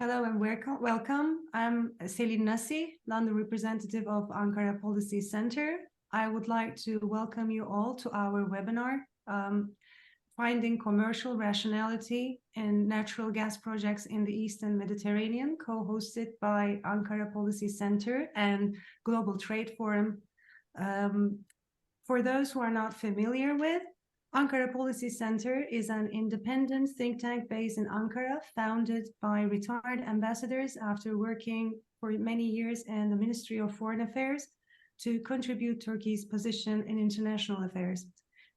Hello and welcome. I'm Selin Nasi, London representative of Ankara Policy Center. I would like to welcome you all to our webinar, Finding Commercial Rationality in Natural Gas Projects in the Eastern Mediterranean, co-hosted by Ankara Policy Center and Global Trade Forum. For those who are not familiar with, Ankara Policy Center is an independent think tank based in Ankara, founded by retired ambassadors after working for many years in the Ministry of Foreign Affairs to contribute Turkey's position in international affairs.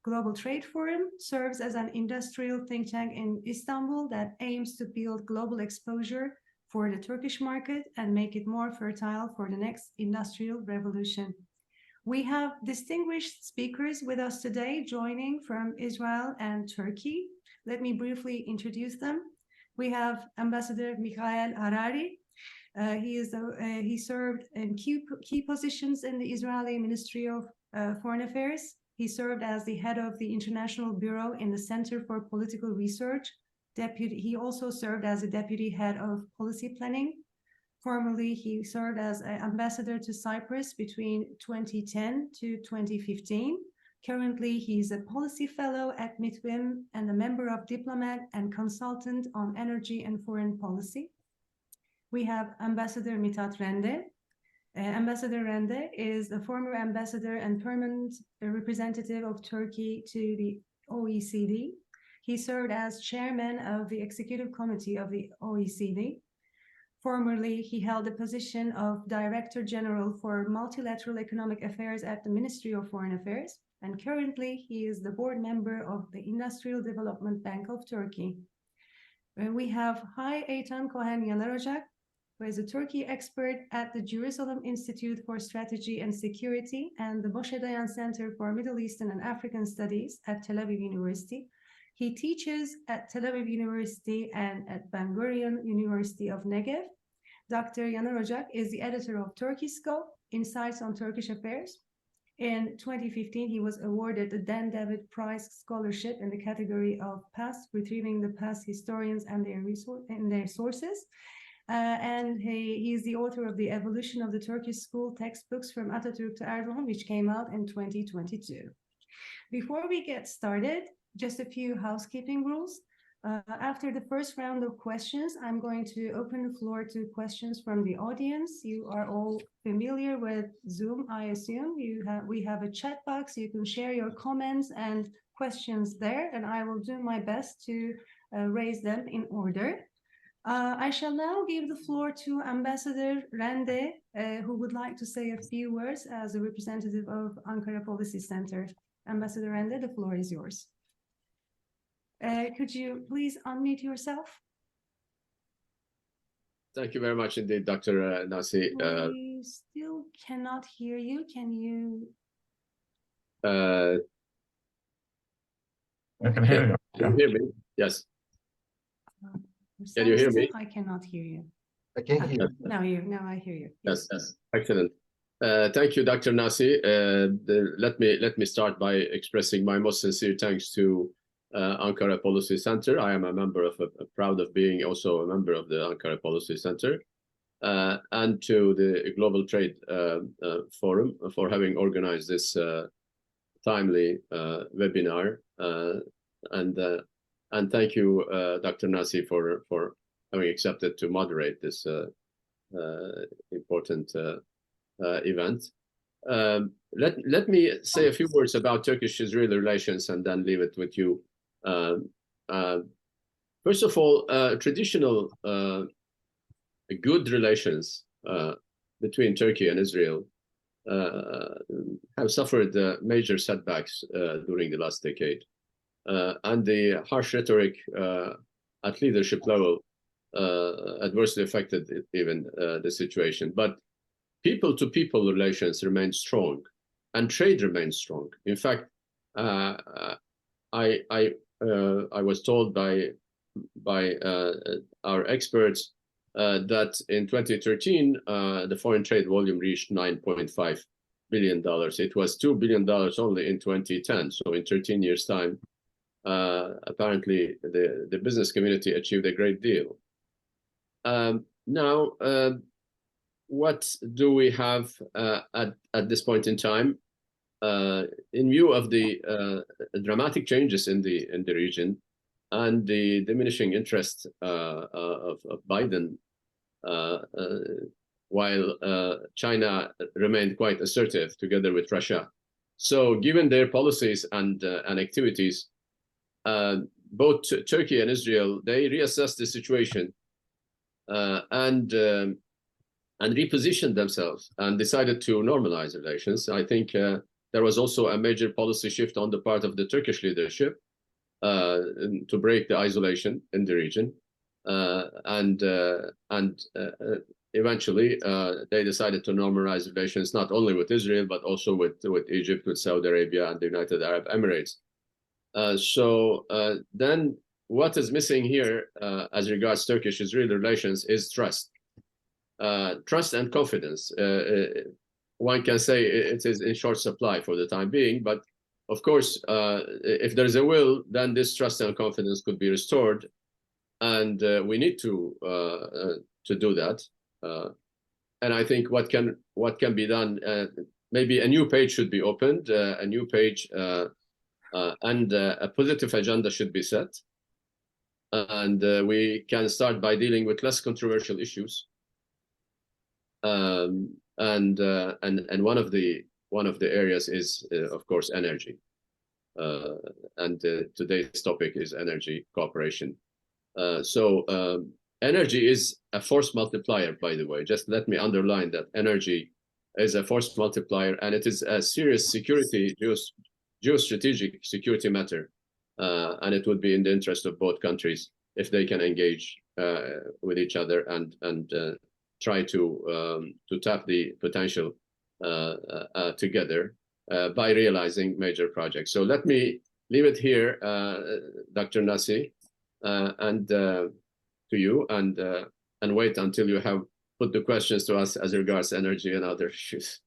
Global Trade Forum serves as an industrial think tank in Istanbul that aims to build global exposure for the Turkish market and make it more fertile for the next industrial revolution. We have distinguished speakers with us today, joining from Israel and Turkey. Let me briefly introduce them. We have Ambassador Mikhail Harari. He served in key positions in the Israeli Ministry of Foreign Affairs. He served as the head of the International Bureau in the Center for Political Research. He also served as a deputy head of policy planning. Formerly, he served as an ambassador to Cyprus between 2010 to 2015. Currently, he's a policy fellow at MITWIM and a member of Diplomat and Consultant on Energy and Foreign Policy. We have Ambassador Mithat Rende. Ambassador Rende is the former ambassador and permanent representative of Turkey to the OECD. He served as chairman of the executive committee of the OECD. Formerly, he held the position of Director General for Multilateral Economic Affairs at the Ministry of Foreign Affairs, and currently he is the board member of the Industrial Development Bank of Turkey. And we have Hay Eytan Cohen Yanarojak, who is a Turkey expert at the Jerusalem Institute for Strategy and Security and the Moshe Dayan Center for Middle Eastern and African Studies at Tel Aviv University. He teaches at Tel Aviv University and at Ben Gurion University of Negev. Dr. Yanarojak is the editor of Turkiscope, Insights on Turkish Affairs. In 2015, he was awarded the Dan David Prize Scholarship in the category of Past, Retrieving the Past Historians and their Sources. And he is the author of The Evolution of the Turkish School Textbooks from Atatürk to Erdogan, which came out in 2022. Before we get started, just a few housekeeping rules. After the first round of questions, I'm going to open the floor to questions from the audience. You are all familiar with Zoom, I assume. We have a chat box. You can share your comments and questions there, and I will do my best to raise them in order. I shall now give the floor to Ambassador Rende, who would like to say a few words as a representative of Ankara Policy Center. Ambassador Rende, the floor is yours. Could you please unmute yourself? Thank you very much indeed, Dr. Nasi. We still cannot hear you. Can you? I can hear you. Can you hear me? Yes. Can you hear me? I cannot hear you. I can hear you. Now I hear you. Yes. Excellent. Thank you, Dr. Nasi. Let me start by expressing my most sincere thanks to Ankara Policy Center. I am a member of, proud of being also a member of the Ankara Policy Center, and to the Global Trade Forum for having organized this timely webinar. And thank you, Dr. Nasi, for having accepted to moderate this important event. Let me say a few words about Turkish-Israeli relations and then leave it with you. First of all, traditional good relations between Turkey and Israel have suffered major setbacks during the last decade. And the harsh rhetoric at leadership level adversely affected even the situation. But people-to-people relations remain strong, and trade remains strong. In fact, I was told by our experts that in 2013 the foreign trade volume reached $9.5 billion. It was $2 billion only in 2010. So in 13 years' time, apparently the business community achieved a great deal. Now, what do we have at this point in time? In view of the dramatic changes in the region and the diminishing interest of Biden, while China remained quite assertive together with Russia. So, given their policies and activities, both Turkey and Israel, they reassessed the situation and repositioned themselves and decided to normalize relations. I think there was also a major policy shift on the part of the Turkish leadership to break the isolation in the region, and eventually they decided to normalize relations not only with Israel but also with Egypt, with Saudi Arabia, and the United Arab Emirates. So then, what is missing here as regards Turkish-Israeli relations is trust. Trust and confidence. One can say it is in short supply for the time being, but of course, if there's a will, then this trust and confidence could be restored, and we need to do that. And I think what can be done, maybe a new page should be opened, a new page, and a positive agenda should be set, and we can start by dealing with less controversial issues. And one of the areas is of course energy, and today's topic is energy cooperation. So energy is a force multiplier, by the way. Just let me underline that energy is a force multiplier, and it is a serious security, geostrategic security matter, and it would be in the interest of both countries if they can engage with each other and try to tap the potential together by realizing major projects. So let me leave it here, Dr. Nasi, and to you, and wait until you have put the questions to us as regards energy and other issues.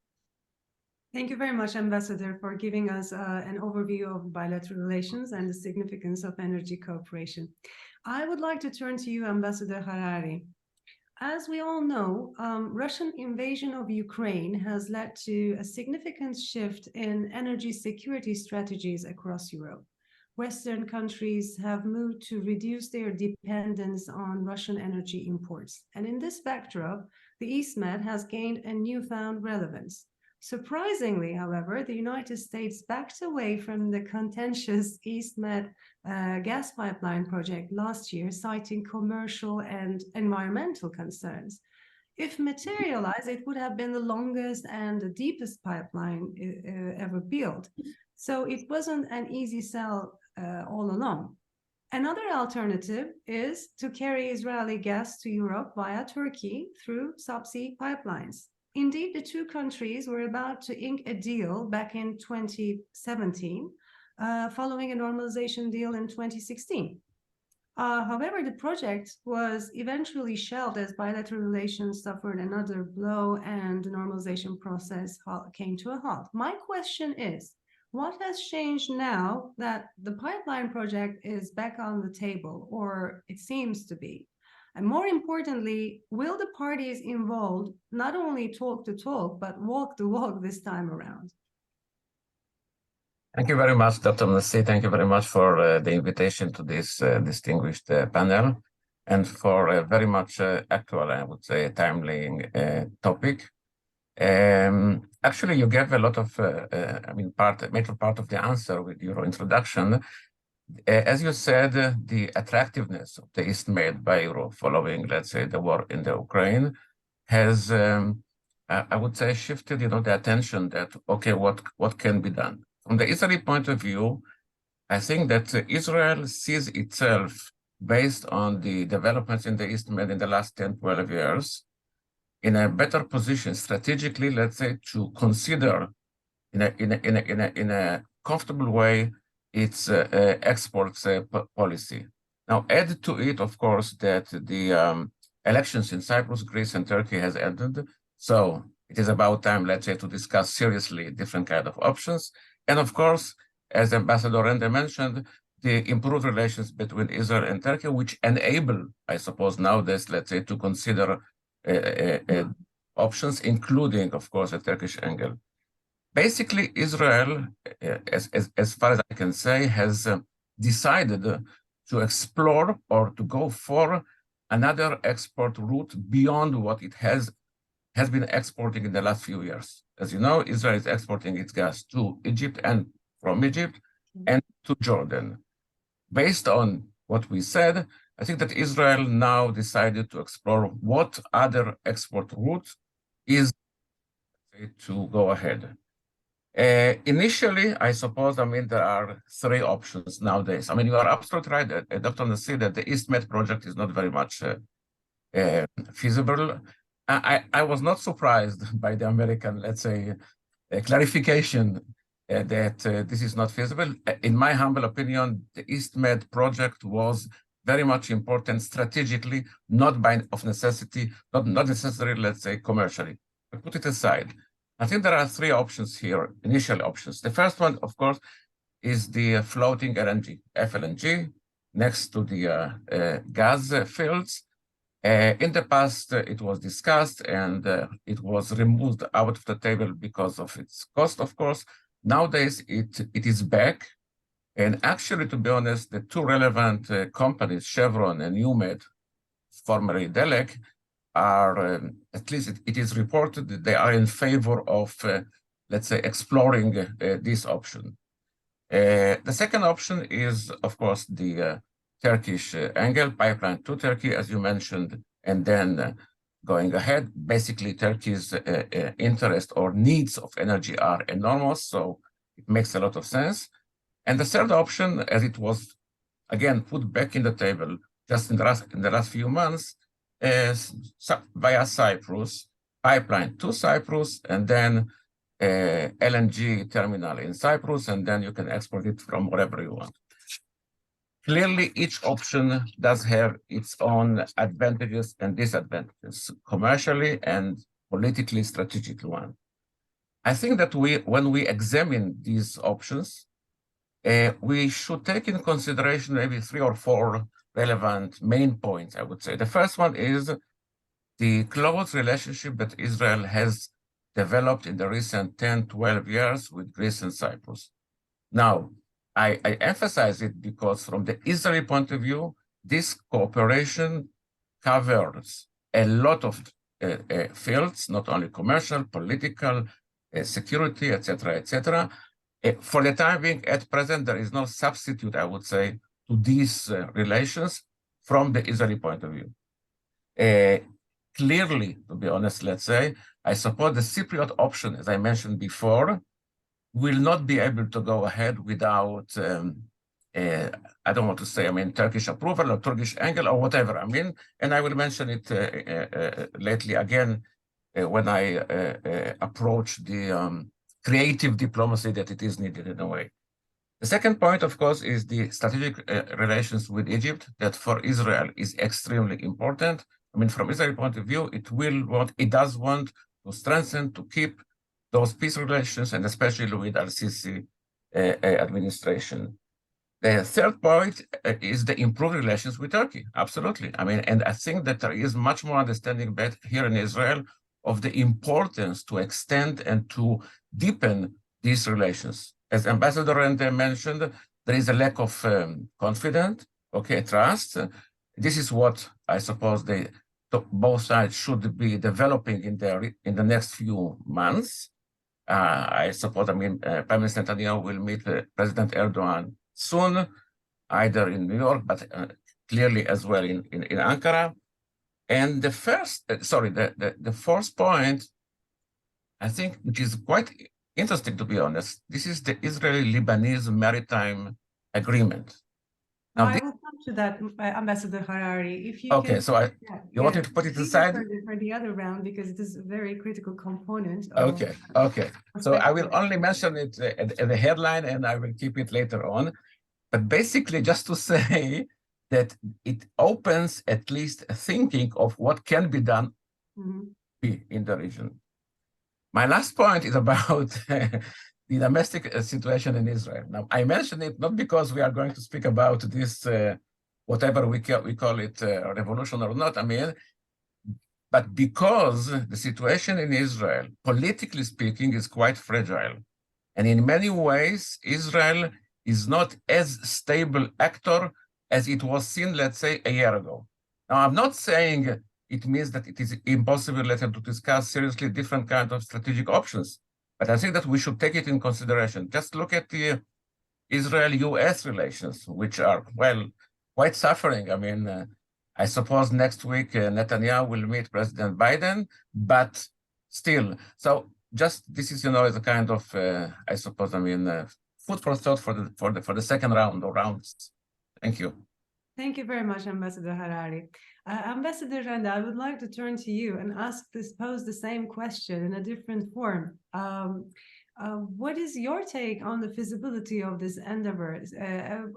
Thank you very much, Ambassador, for giving us an overview of bilateral relations and the significance of energy cooperation. I would like to turn to you, Ambassador Harari. As we all know, Russian invasion of Ukraine has led to a significant shift in energy security strategies across Europe. Western countries have moved to reduce their dependence on Russian energy imports. And in this backdrop, the EastMed has gained a newfound relevance. Surprisingly, however, the United States backed away from the contentious EastMed gas pipeline project last year, citing commercial and environmental concerns. If materialized, it would have been the longest and the deepest pipeline ever built. So it wasn't an easy sell all along. Another alternative is to carry Israeli gas to Europe via Turkey through subsea pipelines. Indeed, the two countries were about to ink a deal back in 2017, following a normalization deal in 2016. However, the project was eventually shelved as bilateral relations suffered another blow and the normalization process came to a halt. My question is, what has changed now that the pipeline project is back on the table, or it seems to be? And more importantly, will the parties involved not only talk the talk, but walk the walk this time around? Thank you very much, Dr. Nasi. Thank you very much for the invitation to this distinguished panel, and for a very much actual, I would say, timely topic. Actually, you gave a lot of, major part of the answer with your introduction. As you said, the attractiveness of the EastMed by Europe following, let's say, the war in the Ukraine has, I would say, shifted, the attention that, okay, what can be done? From the Israeli point of view, I think that Israel sees itself, based on the developments in the EastMed in the last 10, 12 years, in a better position strategically, let's say, to consider in a comfortable way its exports policy. Now, add to it, of course, that the elections in Cyprus, Greece, and Turkey has ended. So it is about time, let's say, to discuss seriously different kind of options. And of course, as Ambassador Rende mentioned, the improved relations between Israel and Turkey, which enable, I suppose, nowadays, let's say, to consider options, including, of course, a Turkish angle. Basically, Israel, as far as I can say, has decided to explore or to go for another export route beyond what it has been exporting in the last few years. As you know, Israel is exporting its gas to Egypt and from Egypt and to Jordan. Based on what we said, I think that Israel now decided to explore what other export route is to go ahead. Initially, I suppose, I mean, there are three options nowadays. I mean, you are absolutely right, Dr. Nasir, that the EastMed project is not very much feasible. I was not surprised by the American, let's say, clarification that this is not feasible. In my humble opinion, the EastMed project was very much important strategically, not of necessity, not necessarily, let's say, commercially. But put it aside. I think there are three options here, initial options. The first one, of course, is the floating LNG, FLNG, next to the gas fields. In the past, it was discussed and it was removed out of the table because of its cost, of course. Nowadays, it is back. And actually, to be honest, the two relevant companies, Chevron and NewMed, formerly Delek, are, at least it is reported that they are in favor of, let's say, exploring this option. The second option is, of course, the Turkish angle, pipeline to Turkey, as you mentioned, and then going ahead. Basically, Turkey's interest or needs of energy are enormous, so it makes a lot of sense. And the third option, as it was, again, put back in the table just in the last few months, is via Cyprus, pipeline to Cyprus, and then LNG terminal in Cyprus, and then you can export it from wherever you want. Clearly, each option does have its own advantages and disadvantages, commercially and politically strategic one. I think that when we examine these options, we should take into consideration maybe 3 or 4 relevant main points, I would say. The first one is the close relationship that Israel has developed in the recent 10, 12 years with Greece and Cyprus. Now, I emphasize it because from the Israeli point of view, this cooperation covers a lot of fields, not only commercial, political, security, etc., etc. For the time being, at present, there is no substitute, I would say, to these relations from the Israeli point of view. Clearly, to be honest, let's say, I suppose the Cypriot option, as I mentioned before, will not be able to go ahead without, I don't want to say, I mean, Turkish approval or Turkish angle or whatever, I mean, and I will mention it lately again when I approach the creative diplomacy that it is needed in a way. The second point, of course, is the strategic relations with Egypt that for Israel is extremely important. I mean, from Israel's point of view, it does want to strengthen, to keep those peace relations, and especially with al-Sisi administration. The third point is the improved relations with Turkey. Absolutely. I mean, and I think that there is much more understanding here in Israel of the importance to extend and to deepen these relations. As Ambassador Rende mentioned, there is a lack of confidence, trust. This is what I suppose both sides should be developing in the next few months. I suppose, I mean, Prime Minister Netanyahu will meet President Erdogan soon, either in New York, but clearly as well in Ankara. And the fourth point, I think, which is quite interesting, to be honest, this is the Israeli-Lebanese Maritime Agreement. Now, I will come to that, Ambassador Harari. If you can, so you want me to put it aside? For the other round, because it is a very critical component. Okay. So I will only mention it at the headline, and I will keep it later on. But basically, just to say that it opens at least thinking of what can be done in the region. My last point is about the domestic situation in Israel. Now, I mention it not because we are going to speak about this, whatever we call it, revolution or not, I mean, but because the situation in Israel, politically speaking, is quite fragile. And in many ways, Israel is not as stable actor as it was seen, let's say, a year ago. Now, I'm not saying it means that it is impossible later to discuss seriously different kinds of strategic options, but I think that we should take it in consideration. Just look at the Israel-US relations, which are, well, quite suffering. I mean, I suppose next week Netanyahu will meet President Biden, but still. So just this is, as a kind of, I suppose, food for thought for the second round or rounds. Thank you. Thank you very much, Ambassador Harari. Ambassador Randa, I would like to turn to you and pose the same question in a different form. What is your take on the feasibility of this endeavor?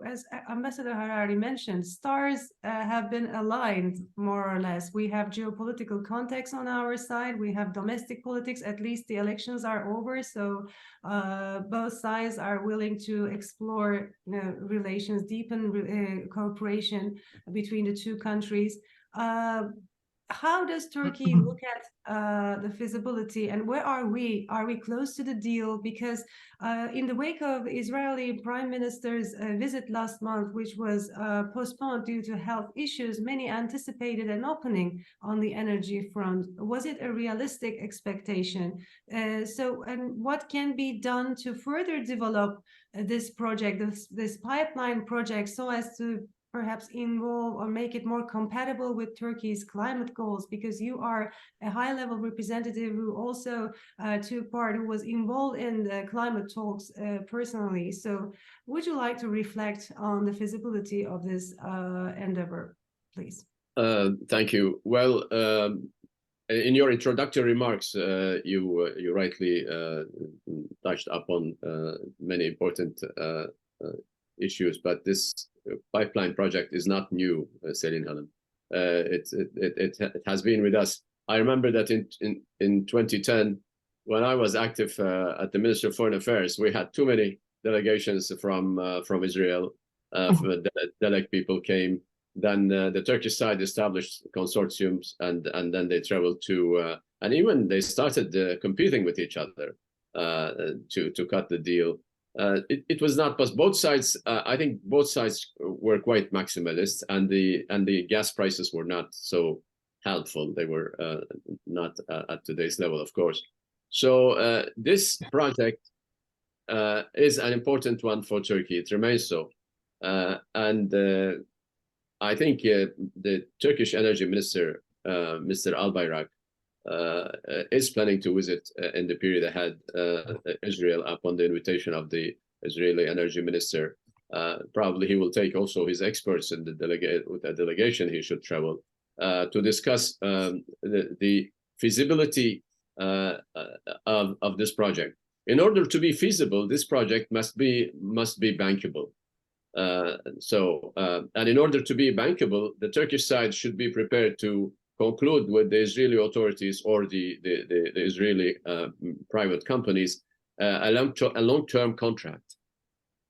As Ambassador Harari mentioned, stars have been aligned more or less. We have geopolitical context on our side. We have domestic politics. At least the elections are over, so both sides are willing to explore relations, deepen cooperation between the two countries. How does Turkey look at the feasibility, and where are we? Are we close to the deal? Because in the wake of Israeli Prime Minister's visit last month, which was postponed due to health issues, many anticipated an opening on the energy front. Was it a realistic expectation? And what can be done to further develop this project, this pipeline project, so as to perhaps involve or make it more compatible with Turkey's climate goals, because you are a high-level representative who also who was involved in the climate talks personally. So would you like to reflect on the feasibility of this endeavor, please? Thank you. Well, in your introductory remarks, you rightly touched upon many important issues, but this pipeline project is not new, Selin Hanım. It has been with us. I remember that in 2010, when I was active at the Ministry of Foreign Affairs, we had too many delegations from Israel. Delegate people came. Then the Turkish side established consortiums, and then they traveled to, and even they started competing with each other to cut the deal. It was not possible. Both sides, I think, both sides were quite maximalist, and the gas prices were not so helpful. They were not at today's level, of course. So this project is an important one for Turkey. It remains so, and I think the Turkish Energy Minister, Mr. Albayrak, is planning to visit in the period ahead Israel upon the invitation of the Israeli Energy Minister. Probably he will take also his experts in the delegation. He should travel to discuss the feasibility of this project. In order to be feasible, this project must be bankable. And in order to be bankable, the Turkish side should be prepared to conclude with the Israeli authorities or the Israeli private companies a long-term contract.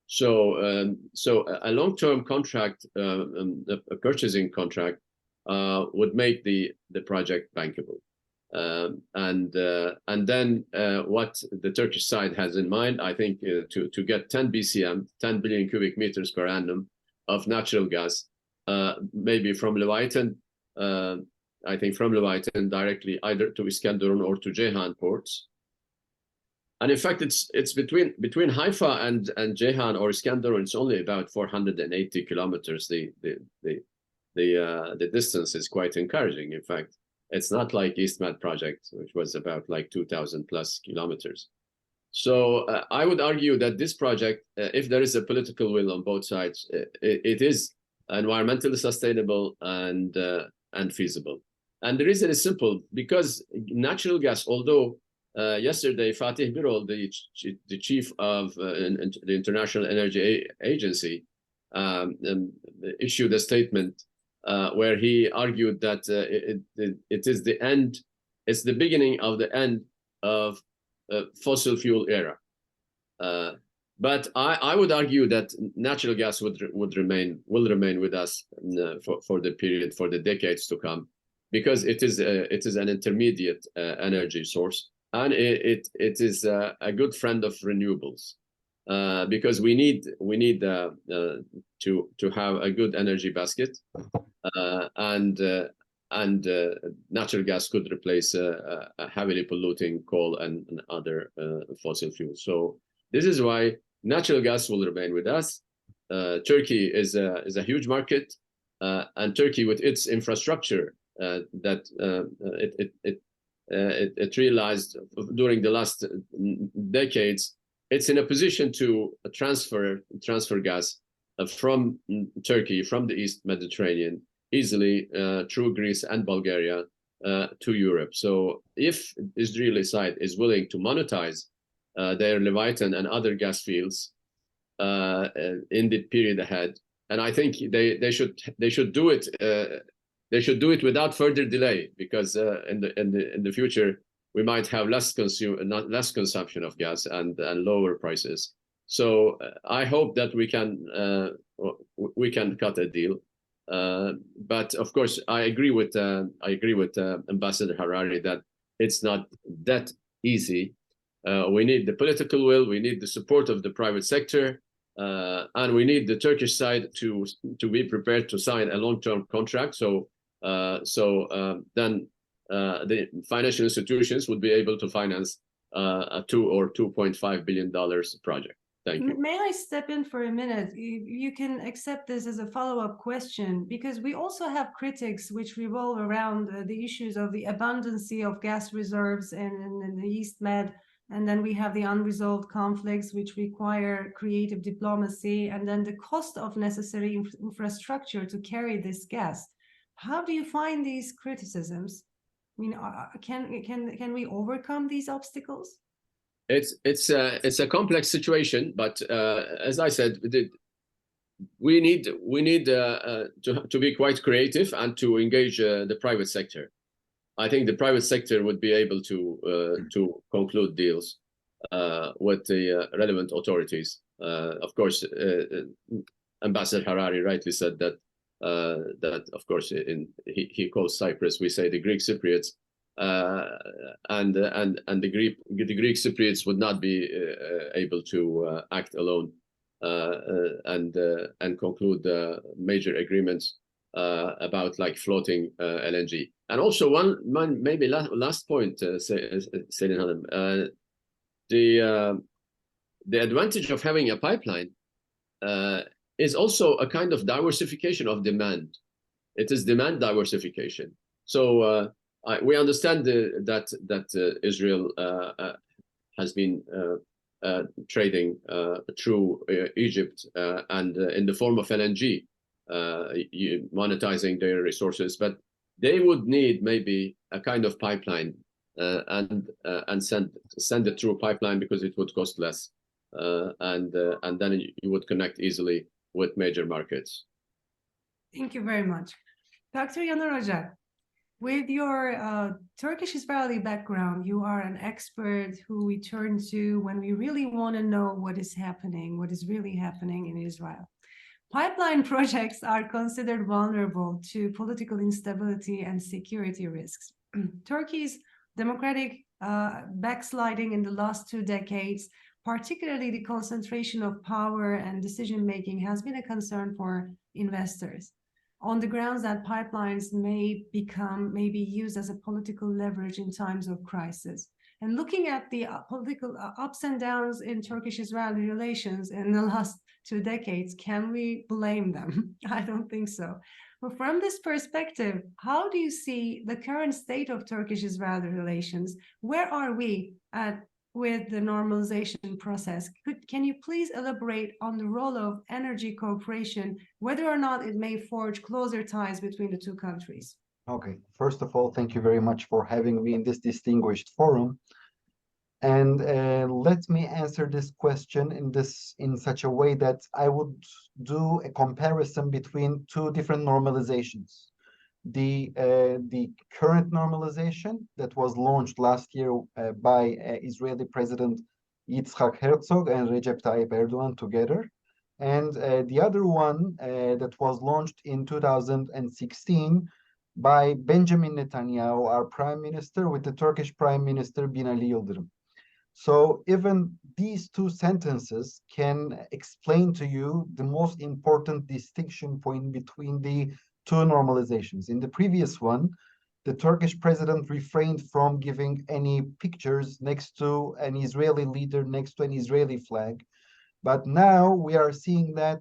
So a long-term contract, a purchasing contract, would make the project bankable. And then what the Turkish side has in mind, I think, to get 10 BCM, 10 billion cubic meters per annum of natural gas, maybe from Leviathan, I think from Leviathan directly either to Iskenderun or to Ceyhan ports. And in fact, it's between Haifa and Ceyhan or Iskenderun, it's only about 480 kilometers. The distance is quite encouraging. In fact, it's not like EastMed project, which was about like 2,000 plus kilometers. So I would argue that this project, if there is a political will on both sides, it is environmentally sustainable and feasible. And the reason is simple, because natural gas, although yesterday Fatih Birol, the chief of the International Energy Agency, issued a statement where he argued that it is the end, it's the beginning of the end of fossil fuel era. But I would argue that natural gas will remain with us for the decades to come, because it is an intermediate energy source, and it is a good friend of renewables, because we need to have a good energy basket, and natural gas could replace heavily polluting coal and other fossil fuels. So this is why natural gas will remain with us. Turkey is a huge market, and Turkey, with its infrastructure that it realized during the last decades, it's in a position to transfer gas from Turkey, from the East Mediterranean, easily through Greece and Bulgaria to Europe. So if the Israeli side is willing to monetize their Leviathan and other gas fields in the period ahead, and I think they should do it. They should do it without further delay, because in the future we might have less consumption of gas and lower prices. So I hope that we can cut a deal. But of course, I agree with Ambassador Harari that it's not that easy. We need the political will, we need the support of the private sector, and we need the Turkish side to be prepared to sign a long-term contract. So then the financial institutions would be able to finance a $2 or $2.5 billion project. Thank you. May I step in for a minute? You can accept this as a follow-up question, because we also have critics which revolve around the issues of the abundancy of gas reserves in the East Med, and then we have the unresolved conflicts which require creative diplomacy, and then the cost of necessary infrastructure to carry this gas. How do you find these criticisms? I mean, can we overcome these obstacles? It's a complex situation, but as I said, we need to be quite creative and to engage the private sector. I think the private sector would be able to conclude deals with the relevant authorities. Of course, Ambassador Harari rightly said that of course he calls Cyprus, we say the Greek Cypriots. And the Greek Cypriots would not be able to act alone and conclude major agreements about like floating LNG. And also one maybe last point, Selin Hanım, the advantage of having a pipeline is also a kind of diversification of demand. It is demand diversification. So we understand that Israel has been trading through Egypt and in the form of LNG, monetizing their resources, but they would need maybe a kind of pipeline and send it through a pipeline, because it would cost less, and then you would connect easily with major markets. Thank you very much. Dr. Yanar Hoca, with your Turkish-Israeli background, you are an expert who we turn to when we really want to know what is really happening in Israel. Pipeline projects are considered vulnerable to political instability and security risks. Turkey's democratic backsliding in the last 2 decades, particularly the concentration of power and decision-making, has been a concern for investors, on the grounds that pipelines may be used as a political leverage in times of crisis. And looking at the political ups and downs in Turkish-Israeli relations in the last 2 decades, can we blame them? I don't think so. But from this perspective, how do you see the current state of Turkish-Israeli relations? Where are we at with the normalization process? Can you please elaborate on the role of energy cooperation, whether or not it may forge closer ties between the 2 countries? Okay, first of all, thank you very much for having me in this distinguished forum. And let me answer this question in such a way that I would do a comparison between 2 different normalizations. The current normalization that was launched last year by Israeli President Yitzhak Herzog and Recep Tayyip Erdogan together. And the other one that was launched in 2016 by Benjamin Netanyahu, our prime minister, with the Turkish prime minister Binali Yıldırım. So even these two sentences can explain to you the most important distinction point between the two normalizations. In the previous one, the Turkish president refrained from giving any pictures next to an Israeli leader, next to an Israeli flag. But now we are seeing that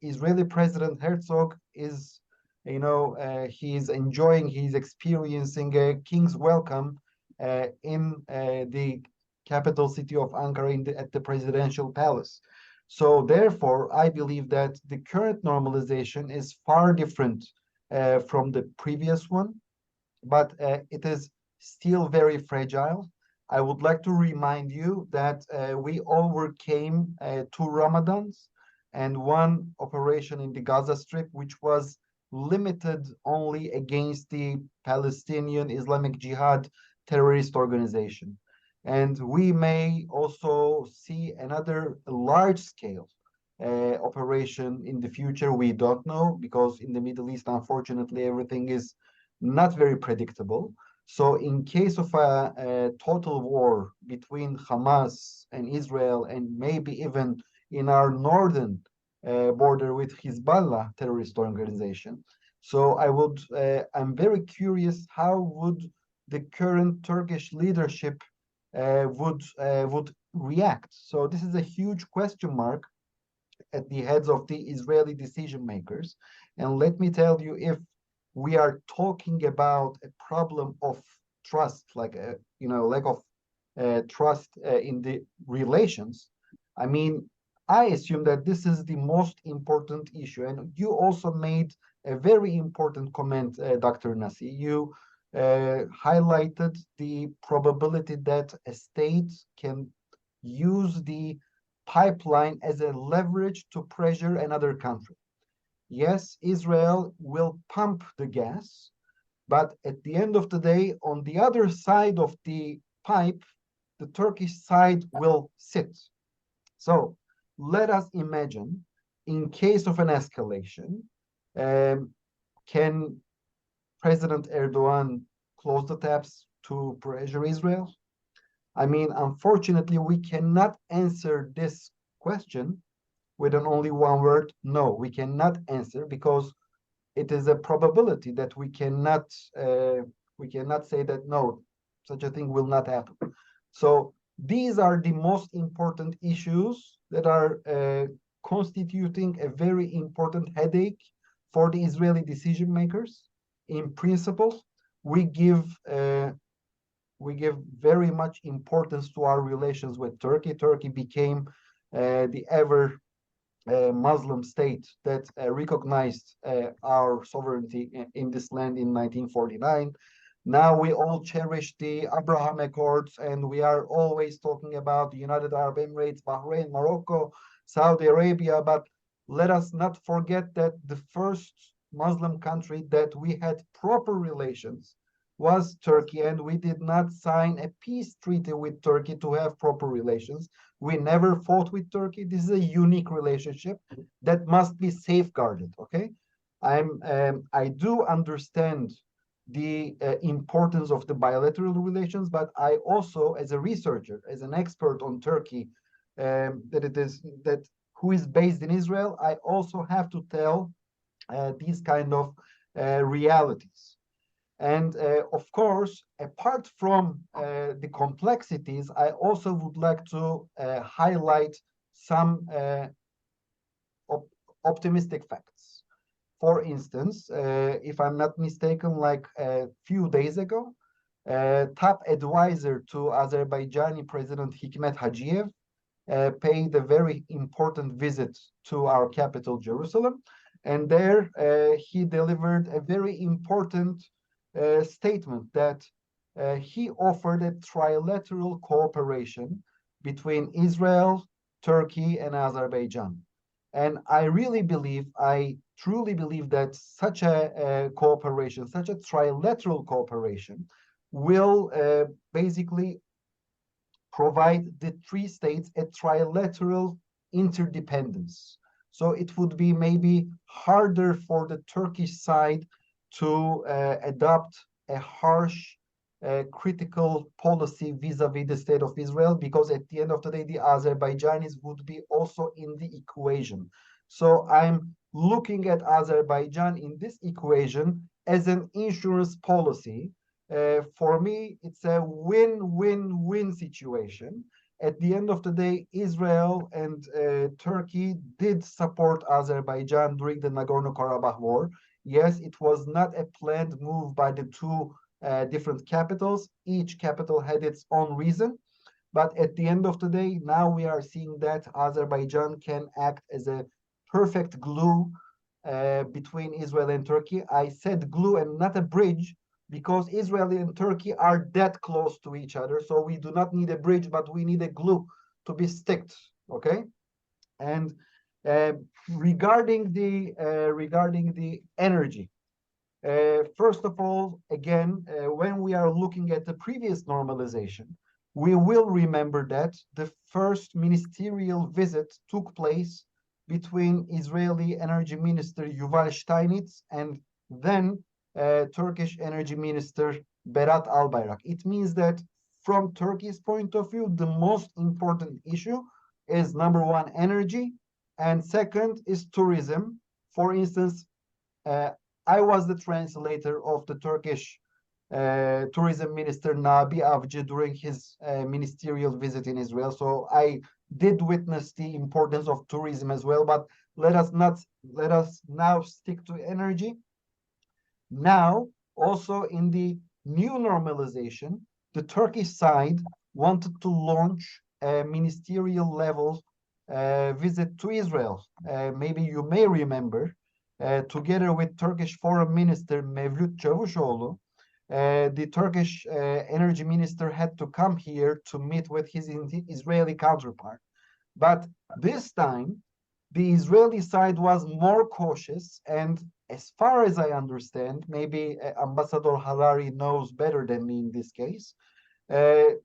Israeli President Herzog is, he's enjoying, he's experiencing a king's welcome in the capital city of Ankara at the presidential palace. So therefore, I believe that the current normalization is far different from the previous one, but it is still very fragile. I would like to remind you that we overcame 2 Ramadans and 1 operation in the Gaza Strip, which was limited only against the Palestinian Islamic Jihad terrorist organization. And we may also see another large-scale operation in the future. We don't know, because in the Middle East, unfortunately, everything is not very predictable. So in case of a total war between Hamas and Israel, and maybe even in our northern border with Hezbollah terrorist organization. So I'm very curious, how would the current Turkish leadership would react? So this is a huge question mark at the heads of the Israeli decision makers. And let me tell you, if we are talking about a problem of trust, like lack of trust in the relations, I mean, I assume that this is the most important issue. And you also made a very important comment, Dr. Nasi. You highlighted the probability that a state can use the pipeline as a leverage to pressure another country. Yes, Israel will pump the gas, but at the end of the day, on the other side of the pipe, the Turkish side will sit. So let us imagine, in case of an escalation, can President Erdogan close the taps to pressure Israel? I mean, unfortunately, we cannot answer this question with only one word. No, we cannot answer, because it is a probability that we cannot say that no, such a thing will not happen. So these are the most important issues that are constituting a very important headache for the Israeli decision makers. In principle, we give very much importance to our relations with Turkey. Turkey became the ever Muslim state that recognized our sovereignty in this land in 1949. Now we all cherish the Abraham Accords, and we are always talking about the United Arab Emirates, Bahrain, Morocco, Saudi Arabia. But let us not forget that the first Muslim country that we had proper relations was Turkey, and we did not sign a peace treaty with Turkey to have proper relations. We never fought with Turkey. This is a unique relationship that must be safeguarded. Okay, I do understand the importance of the bilateral relations, but I also, as a researcher, as an expert on Turkey, that who is based in Israel, I also have to tell these kind of realities. And of course, apart from the complexities, I also would like to highlight some optimistic facts. For instance, if I'm not mistaken, like a few days ago, top advisor to Azerbaijani President Hikmet Hajiyev paid a very important visit to our capital, Jerusalem. And there he delivered a very important statement that he offered a trilateral cooperation between Israel, Turkey, and Azerbaijan. And I truly believe that such a cooperation, such a trilateral cooperation, will basically provide the three states a trilateral interdependence. So it would be maybe harder for the Turkish side to adopt a harsh, critical policy vis-a-vis the state of Israel, because at the end of the day, the Azerbaijanis would be also in the equation. So I'm looking at Azerbaijan in this equation as an insurance policy. For me, it's a win-win-win situation. At the end of the day, Israel and Turkey did support Azerbaijan during the Nagorno-Karabakh war. Yes, it was not a planned move by the two different capitals. Each capital had its own reason. But at the end of the day, now we are seeing that Azerbaijan can act as a perfect glue between Israel and Turkey. I said glue and not a bridge, because Israel and Turkey are that close to each other. So we do not need a bridge, but we need a glue to be sticked, okay? And regarding the energy, first of all, again, when we are looking at the previous normalization, we will remember that the first ministerial visit took place between Israeli Energy Minister Yuval Steinitz and then Turkish Energy Minister Berat Albayrak. It means that from Turkey's point of view, the most important issue is number one, energy, and second is tourism. For instance, I was the translator of the Turkish tourism minister Nabi Avcı during his ministerial visit in Israel. So I did witness the importance of tourism as well. But let us now stick to energy. Now, also in the new normalization, the Turkish side wanted to launch a ministerial level visit to Israel. Maybe you may remember, together with Turkish Foreign Minister Mevlut Çavuşoğlu, the Turkish energy minister had to come here to meet with his Israeli counterpart. But this time, the Israeli side was more cautious, and as far as I understand, maybe Ambassador Harari knows better than me in this case, the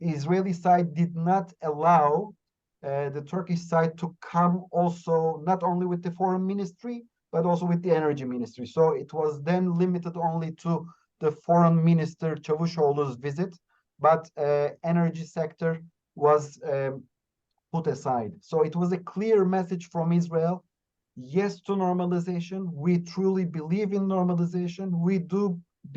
Israeli side did not allow the Turkish side to come also, not only with the foreign ministry, but also with the energy ministry. So it was then limited only to the foreign minister Çavuşoğlu's visit, but energy sector was put aside. So it was a clear message from Israel: yes to normalization. We truly believe in normalization. We do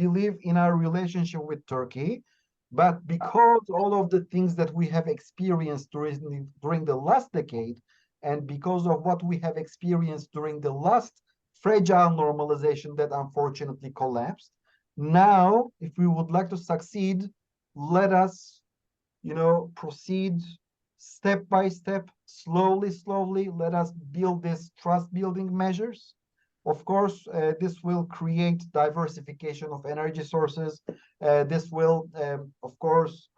believe in our relationship with Turkey. But because all of the things that we have experienced during the last decade, and because of what we have experienced during the last fragile normalization that unfortunately collapsed, now, if we would like to succeed, let us, proceed step by step, slowly. Let us build these trust-building measures. Of course, this will create diversification of energy sources. This will, of course,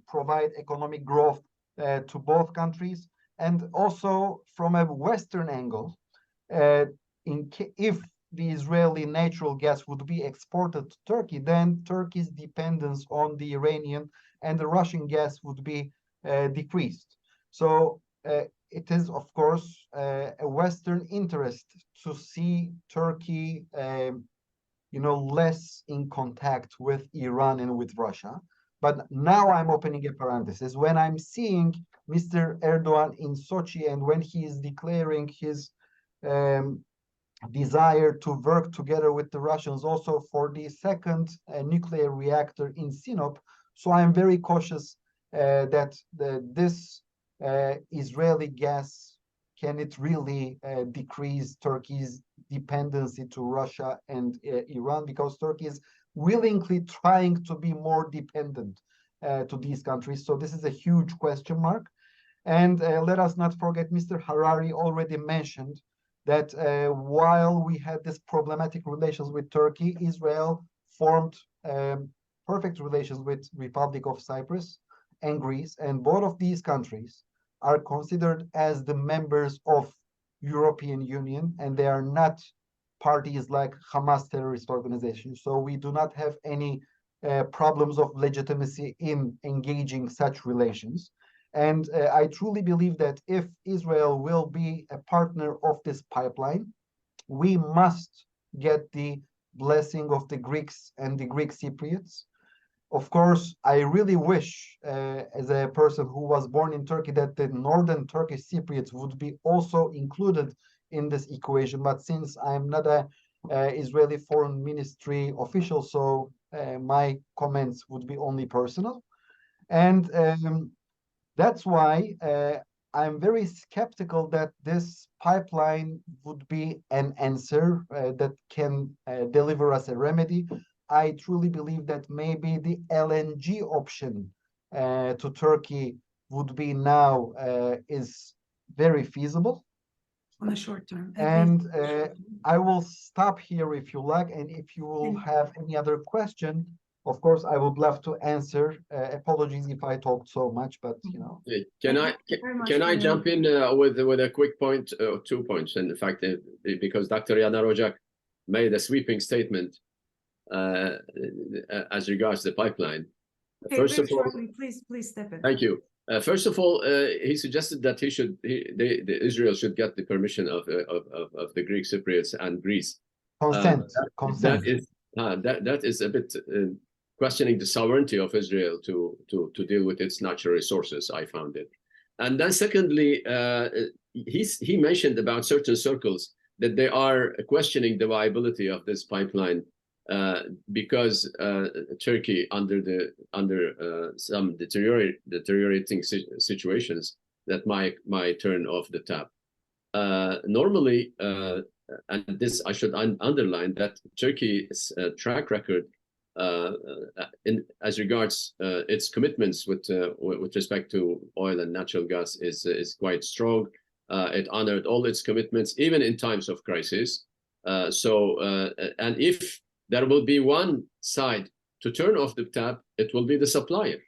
provide economic growth to both countries. And also, from a Western angle, if the Israeli natural gas would be exported to Turkey, then Turkey's dependence on the Iranian and the Russian gas would be decreased. So it is, of course, a Western interest to see Turkey, less in contact with Iran and with Russia. But now I'm opening a parenthesis. When I'm seeing Mr. Erdogan in Sochi, and when he is declaring his desire to work together with the Russians also for the second nuclear reactor in Sinop, so I'm very cautious that this Israeli gas, can it really decrease Turkey's dependency to Russia and Iran, because Turkey is willingly trying to be more dependent to these countries. So this is a huge question mark. And let us not forget, Mr. Harari already mentioned that while we had this problematic relations with Turkey, Israel formed perfect relations with Republic of Cyprus and Greece, and both of these countries are considered as the members of European Union, and they are not parties like Hamas terrorist organizations. So we do not have any problems of legitimacy in engaging such relations. And I truly believe that if Israel will be a partner of this pipeline, we must get the blessing of the Greeks and the Greek Cypriots. Of course, I really wish, as a person who was born in Turkey, that the northern Turkish Cypriots would be also included in this equation. But since I'm not a Israeli Foreign Ministry official, so my comments would be only personal. And that's why I'm very skeptical that this pipeline would be an answer that can deliver us a remedy. I truly believe that maybe the LNG option to Turkey would be now is very feasible. On the short term. And I will stop here if you like, and if you will have any other question, of course, I would love to answer. Apologies if I talked so much, but you know. Can I jump in with a quick point, 2 points? In fact, because Dr. Yanar Ocak made a sweeping statement as regards the pipeline. Okay, First of all, please step in. Thank you. First of all, he suggested that Israel should get the permission of the Greek Cypriots and Greece. Consent. That is a bit questioning the sovereignty of Israel to deal with its natural resources. I found it, and then secondly, he mentioned about certain circles that they are questioning the viability of this pipeline because Turkey, under some deteriorating situations, that might turn off the tap. Normally, and this I should underline, that Turkey's track record as regards its commitments with respect to oil and natural gas is quite strong. It honored all its commitments, even in times of crisis. And if there will be one side to turn off the tap, it will be the supplier.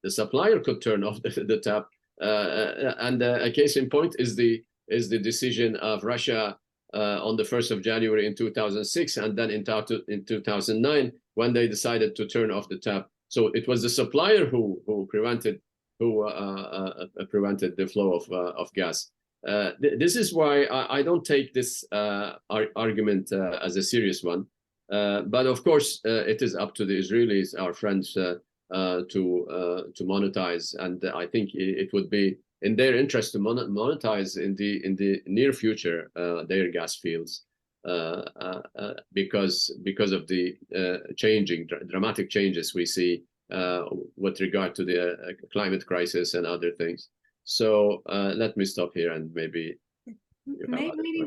The supplier could turn off the tap, and a case in point is the decision of Russia on the 1st of January in 2006, and then in 2009 when they decided to turn off the tap. So it was the supplier who prevented the flow of gas. This is why I don't take this argument as a serious one. But of course, it is up to the Israelis, our friends, to monetize, and I think it would be in their interest to monetize in the near future their gas fields, because of the dramatic changes we see with regard to the climate crisis and other things. So let me stop here, and maybe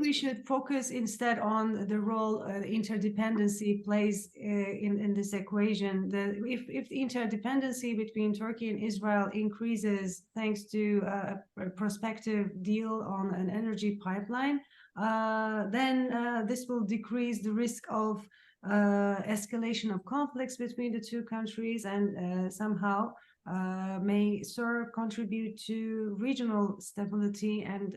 we should focus instead on the role interdependency plays in this equation. If the interdependency between Turkey and Israel increases thanks to a prospective deal on an energy pipeline, then this will decrease the risk of escalation of conflicts between the two countries, and somehow may contribute to regional stability. And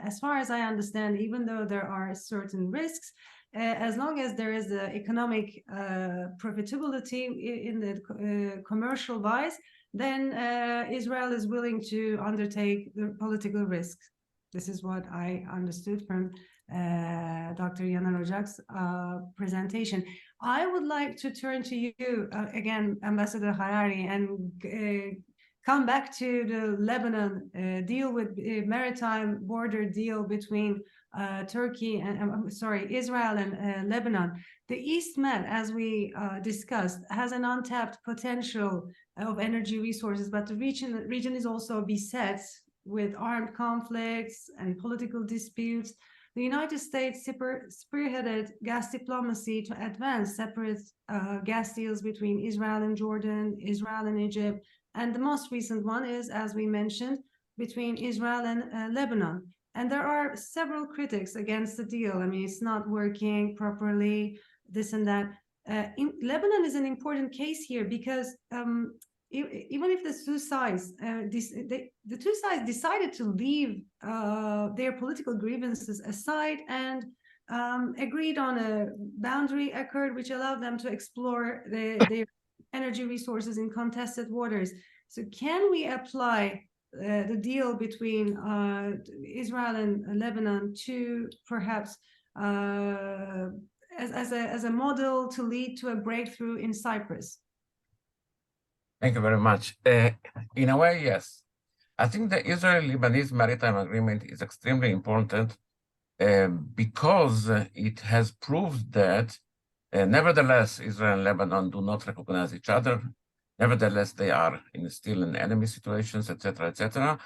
as far as I understand, even though there are certain risks, as long as there is the economic profitability in the commercial wise, then Israel is willing to undertake the political risks. This is what I understood from Dr. Yanar Ocak's presentation. I would like to turn to you again, Ambassador Harari, and come back to the Lebanon deal with maritime border deal between Turkey and Israel and Lebanon. The East Med, as we discussed, has an untapped potential of energy resources, but the region is also beset with armed conflicts and political disputes. The United States spearheaded gas diplomacy to advance separate gas deals between Israel and Jordan, Israel and Egypt, and the most recent one is, as we mentioned, between Israel and Lebanon. And there are several critics against the deal. I mean, it's not working properly, this and that. Lebanon is an important case here because even if the two sides decided to leave their political grievances aside and agreed on a boundary accord which allowed them to explore their energy resources in contested waters. So can we apply the deal between Israel and Lebanon to perhaps as a model to lead to a breakthrough in Cyprus? Thank you very much. In a way, yes. I think the Israel-Lebanese Maritime Agreement is extremely important because it has proved that nevertheless, Israel and Lebanon do not recognize each other. Nevertheless, they are still in enemy situations, etc., etc.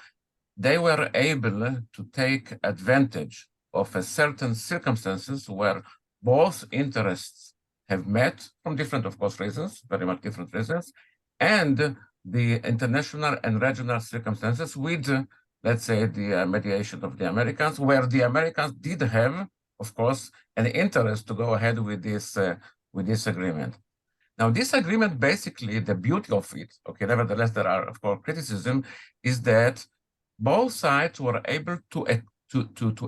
They were able to take advantage of a certain circumstances where both interests have met from different, of course, reasons, very much different reasons, and the international and regional circumstances with, let's say, the mediation of the Americans, where the Americans did have, of course, an interest to go ahead with this agreement. Now, this agreement, basically, the beauty of it, okay, nevertheless, there are, of course, criticism, is that both sides were able to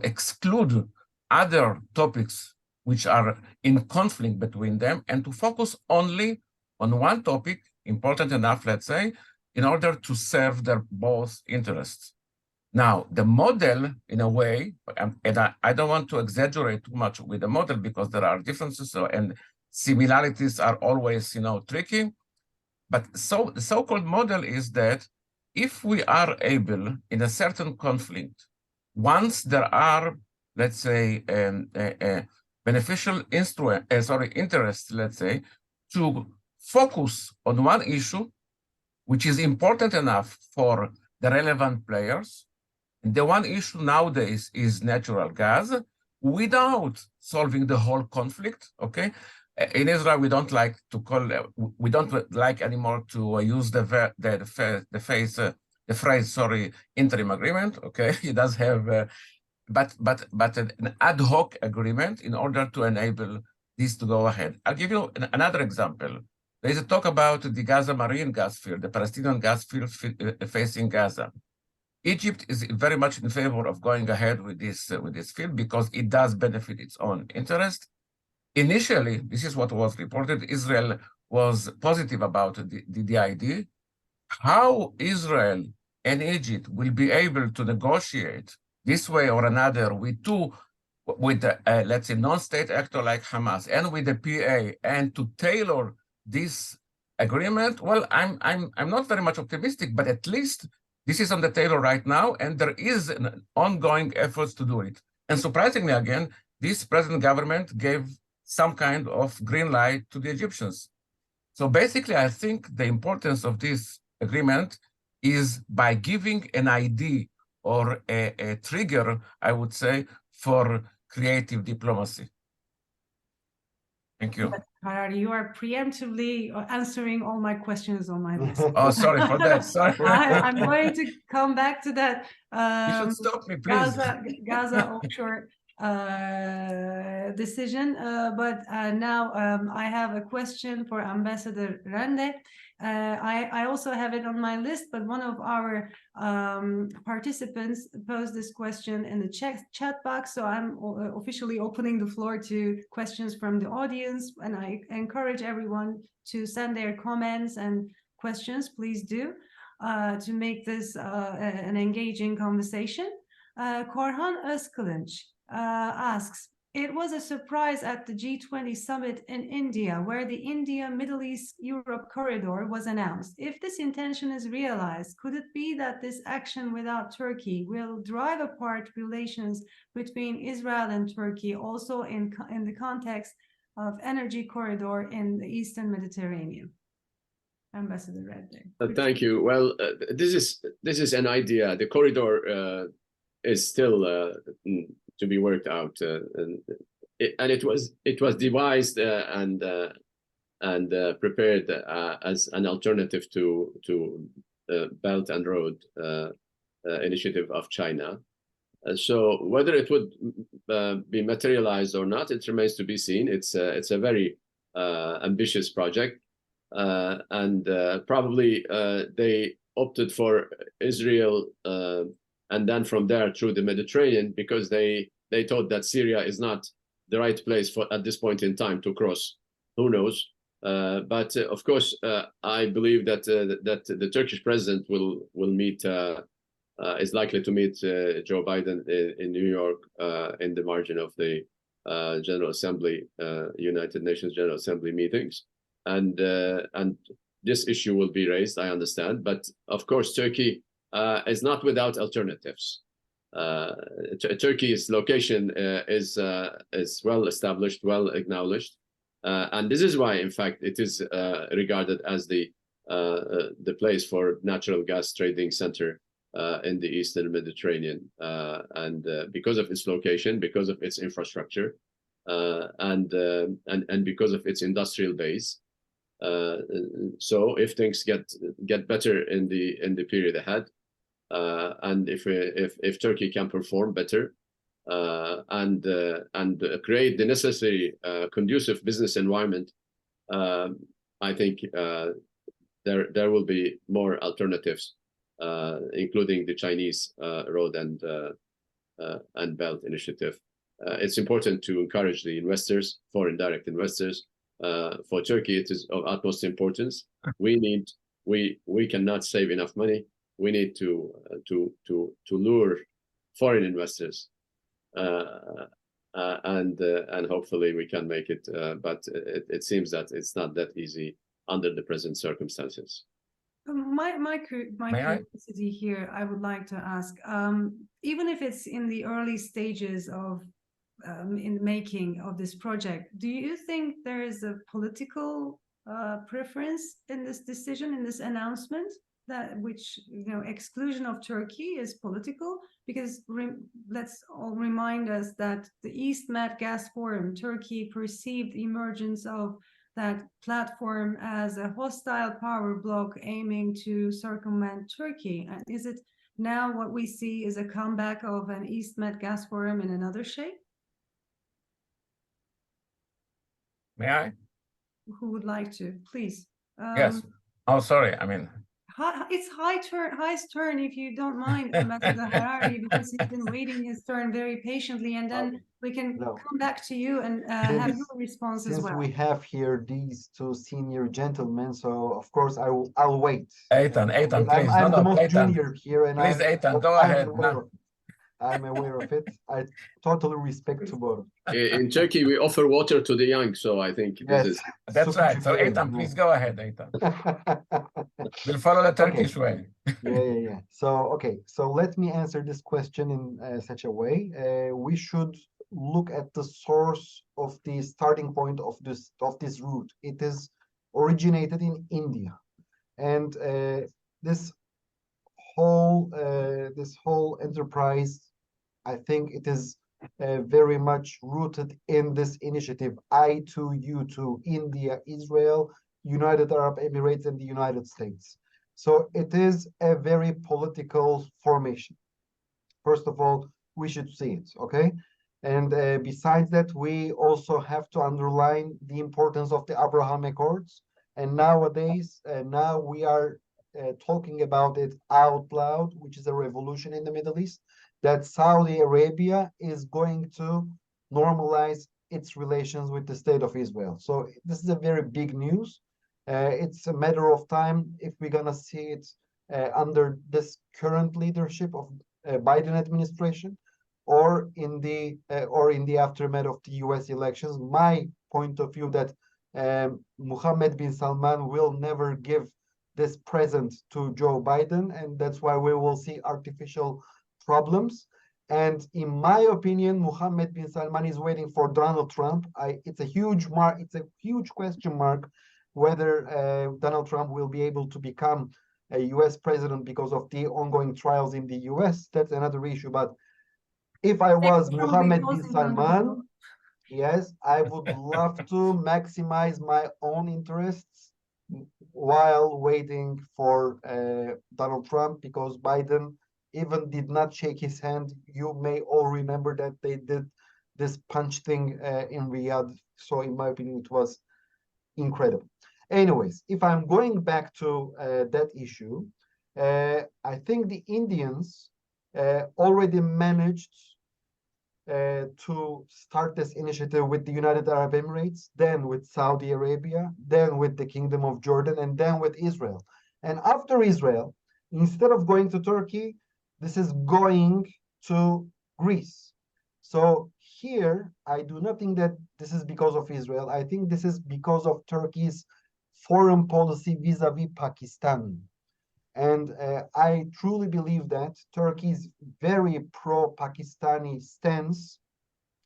exclude other topics which are in conflict between them and to focus only on one topic, important enough, let's say, in order to serve their both interests. Now, the model, in a way, and I don't want to exaggerate too much with the model because there are differences and similarities are always, tricky. But the so-called model is that if we are able, in a certain conflict, once there are, let's say, beneficial interests, let's say, to focus on one issue, which is important enough for the relevant players. And the one issue nowadays is natural gas, without solving the whole conflict, okay? In Israel, we don't like to call, we don't like anymore to use the phrase, interim agreement, okay? It does have, but an ad hoc agreement in order to enable this to go ahead. I'll give you another example. There is a talk about the Gaza Marine gas field, the Palestinian gas field facing Gaza. Egypt is very much in favor of going ahead with this field because it does benefit its own interest. Initially, this is what was reported, Israel was positive about the idea. How Israel and Egypt will be able to negotiate this way or another with let's say, non-state actor like Hamas and with the PA and to tailor this agreement, well, I'm not very much optimistic, but at least this is on the table right now, and there is an ongoing efforts to do it. And surprisingly, again, this present government gave some kind of green light to the Egyptians. So basically, I think the importance of this agreement is by giving an idea or a trigger, I would say, for creative diplomacy. Thank you. Harari, you are preemptively answering all my questions on my list. Oh, sorry for that. Sorry. I'm going to come back to that. You should stop me, please. Gaza offshore decision. But now I have a question for Ambassador Rende. I also have it on my list, but one of our participants posed this question in the chat box, so I'm officially opening the floor to questions from the audience, and I encourage everyone to send their comments and questions, please do, to make this an engaging conversation. Korhan Özkılınç asks, it was a surprise at the G20 summit in India, where the India, Middle East, Europe corridor was announced. If this intention is realized, could it be that this action without Turkey will drive apart relations between Israel and Turkey, also in the context of energy corridor in the Eastern Mediterranean? Ambassador Reddy. Thank you. Well, this is an idea. The corridor is still to be worked out, and it was devised and prepared as an alternative to Belt and Road initiative of China. So whether it would be materialized or not, it remains to be seen. It's a very ambitious project, and probably they opted for Israel. And then from there through the Mediterranean, because they thought that Syria is not the right place for at this point in time to cross. Who knows? But of course, I believe that that the Turkish president will meet is likely to meet Joe Biden in New York in the margin of the General Assembly, United Nations General Assembly meetings, and this issue will be raised. I understand, but of course, Turkey is not without alternatives. Turkey's location is well established, well acknowledged. And this is why, in fact, it is regarded as the place for natural gas trading center in the Eastern Mediterranean, and because of its location, because of its infrastructure, and because of its industrial base. So, if things get better in the period ahead, and if Turkey can perform better, and create the necessary conducive business environment, I think there will be more alternatives, including the Chinese Road and Belt Initiative. It's important to encourage the investors, foreign direct investors. For Turkey, it is of utmost importance. We cannot save enough money. We need to lure foreign investors. And hopefully we can make it, but it seems that it's not that easy under the present circumstances. My curiosity here, I would like to ask, even if it's in the early stages of in the making of this project, do you think there is a political preference in this decision, in this announcement? That which, exclusion of Turkey is political, because let's all remind us that the East Med Gas Forum, Turkey perceived the emergence of that platform as a hostile power bloc aiming to circumvent Turkey. And is it now what we see is a comeback of an East Med Gas Forum in another shape? May I? Who would like to, please? Yes. Oh, sorry. I mean, it's highest turn, if you don't mind, Ambassador Harari, because he's been waiting his turn very patiently, and then we can come back to you and have your response as well. Since we have here these two senior gentlemen, so of course I'll wait. Eitan, please. I'm the most Eitan, junior here, and please, Eitan, go ahead. I'm aware of it. I totally respect to both. In Turkey, we offer water to the young, so I think this is... That's right. So, Eitan, please go ahead, Eitan. We'll follow the Turkish way. Yeah. So, okay. So let me answer this question in such a way. We should look at the source of the starting point of this route. It is originated in India, and this whole enterprise, I think it is very much rooted in this initiative, I2U2, India, Israel, United Arab Emirates, and the United States. So it is a very political formation. First of all, we should see it, okay? And besides that, we also have to underline the importance of the Abraham Accords. And nowadays, now we are talking about it out loud, which is a revolution in the Middle East, that Saudi Arabia is going to normalize its relations with the state of Israel. So this is a very big news. It's a matter of time if we're gonna see it under this current leadership of Biden administration, or in the aftermath of the U.S. elections. My point of view that Mohammed bin Salman will never give this present to Joe Biden, and that's why we will see artificial problems. And in my opinion, Mohammed bin Salman is waiting for Donald Trump. It's a huge question mark whether Donald Trump will be able to become a U.S. president because of the ongoing trials in the U.S. That's another issue. But if I was Mohammed bin Salman, yes, I would love to maximize my own interests while waiting for Donald Trump, because Biden even did not shake his hand. You may all remember that they did this punch thing in Riyadh. So in my opinion, it was incredible. Anyways, if I'm going back to that issue, I think the Indians already managed to start this initiative with the United Arab Emirates, then with Saudi Arabia, then with the Kingdom of Jordan, and then with Israel. And after Israel, instead of going to Turkey, this is going to Greece. So here, I do not think that this is because of Israel. I think this is because of Turkey's foreign policy vis-a-vis Pakistan. And I truly believe that Turkey's very pro-Pakistani stance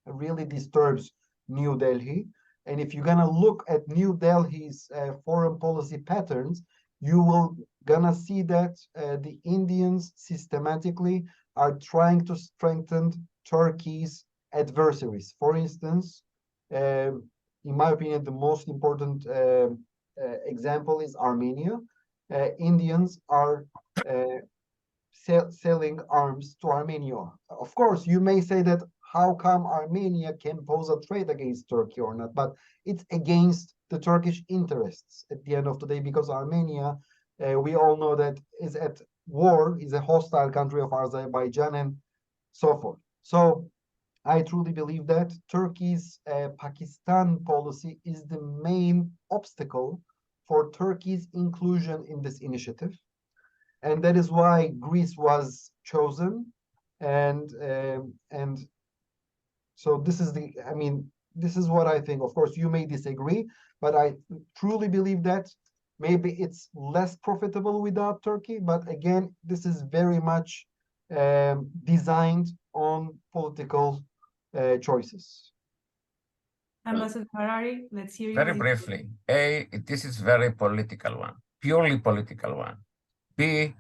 really disturbs New Delhi. And if you're gonna look at New Delhi's foreign policy patterns, you will gonna see that the Indians systematically are trying to strengthen Turkey's adversaries. For instance, in my opinion, the most important example is Armenia. Indians are selling arms to Armenia. Of course, you may say that how come Armenia can pose a threat against Turkey or not, but it's against the Turkish interests at the end of the day, because Armenia, we all know that is at war, is a hostile country of Azerbaijan and so forth. So I truly believe that Turkey's Pakistan policy is the main obstacle for Turkey's inclusion in this initiative. And that is why Greece was chosen. And so this is this is what I think. Of course, you may disagree, but I truly believe that maybe it's less profitable without Turkey. But again, this is very much designed on political choices. Ambassador Harari, let's hear you. Very briefly, A, this is very political one, purely political one. B,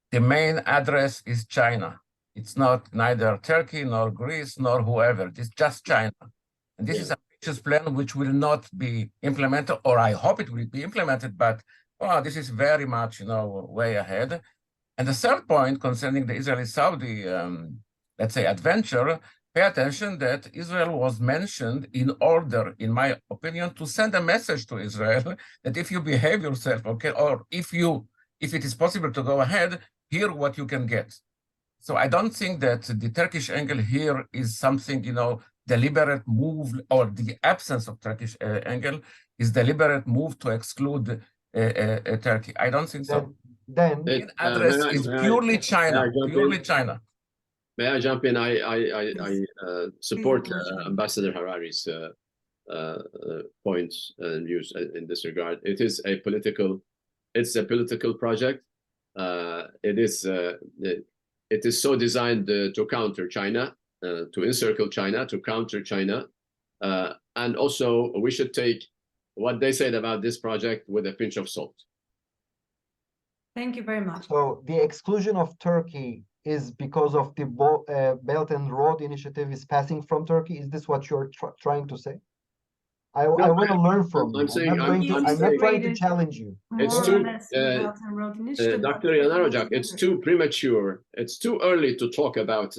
the main address is China. It's not neither Turkey nor Greece nor whoever. It's just China. And this is a ambitious plan which will not be implemented, or I hope it will be implemented, but this is very much, way ahead. And the third point concerning the Israeli-Saudi, let's say, adventure, pay attention that Israel was mentioned in order, in my opinion, to send a message to Israel that if you behave yourself, okay, or if it is possible to go ahead, here what you can get. So I don't think that the Turkish angle here is something, deliberate move, or the absence of Turkish angle is deliberate move to exclude Turkey. I don't think so. Then the address is purely China, purely China. May I jump in? I support Ambassador Harari's points and views in this regard. It's a political project. It is so designed to counter China, to encircle China, to counter China, and also we should take what they said about this project with a pinch of salt. Thank you very much. So the exclusion of Turkey is because of the Belt and Road Initiative is passing from Turkey. Is this what you're trying to say? I want to learn from you. I'm not trying to challenge you. It's too, Dr. Yanarojak, it's too premature. It's too early to talk about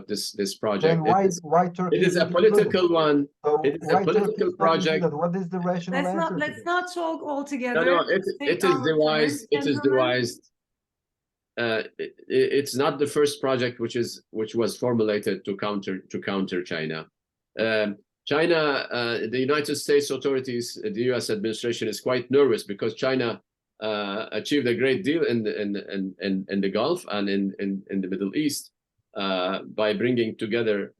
this project. Then why Turkey? It is a political one. So it is a political project. What is the rational answer? Let's not talk all together. No, it is devised. It is devised. It's not the first project which was formulated to counter China. China, the United States authorities, the U.S. administration is quite nervous because China achieved a great deal in the Gulf and in the Middle East by bringing together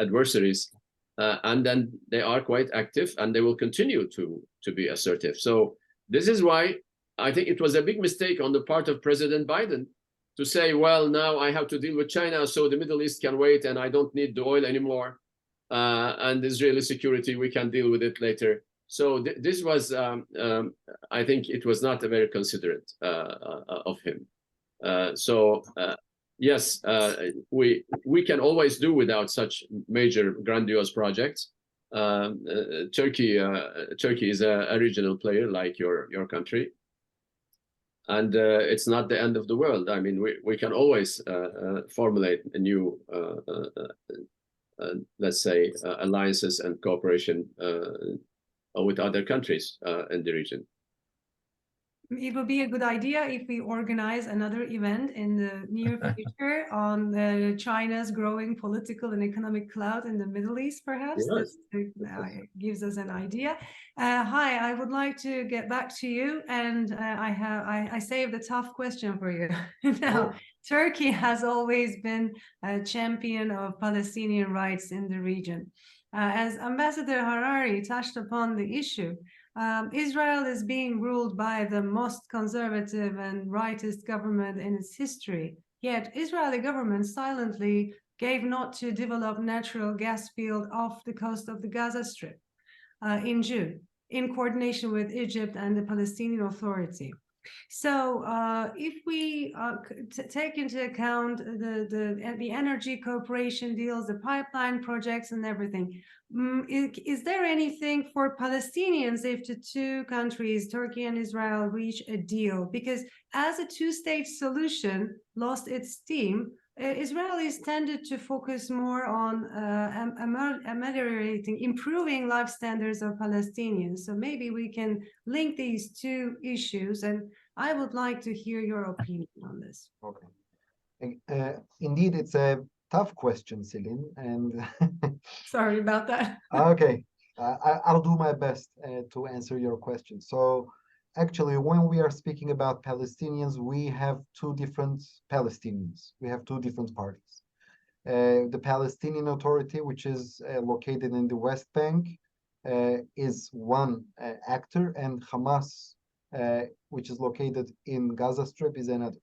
adversaries, and then they are quite active and they will continue to be assertive. So this is why I think it was a big mistake on the part of President Biden to say, well, now I have to deal with China, so the Middle East can wait and I don't need the oil anymore. And Israeli security, we can deal with it later. So this was, I think it was not very considerate of him. Yes, we can always do without such major grandiose projects. Turkey is a regional player like your country. And it's not the end of the world. I mean, we can always formulate a new let's say, alliances and cooperation with other countries in the region. it would be a good idea if we organize another event in the near future on China's growing political and economic clout in the Middle East, perhaps. Yes. This gives us an idea. Hi, I would like to get back to you, and I saved a tough question for you. Now, Turkey has always been a champion of Palestinian rights in the region. As Ambassador Harari touched upon the issue, Israel is being ruled by the most conservative and rightist government in its history. Yet Israeli government silently gave nod to develop natural gas field off the coast of the Gaza Strip in June, in coordination with Egypt and the Palestinian Authority. So if we take into account the energy cooperation deals, the pipeline projects and everything, is there anything for Palestinians if the two countries, Turkey and Israel, reach a deal? Because as a two-state solution lost its steam, Israelis tended to focus more on ameliorating, improving life standards of Palestinians. So maybe we can link these two issues, and I would like to hear your opinion on this. Okay. Indeed, it's a tough question, Celine, and sorry about that. Okay, I'll do my best to answer your question. So actually, when we are speaking about Palestinians, we have two different Palestinians. We have two different parties. The Palestinian Authority, which is located in the West Bank, is one actor, and Hamas, which is located in Gaza Strip, is another.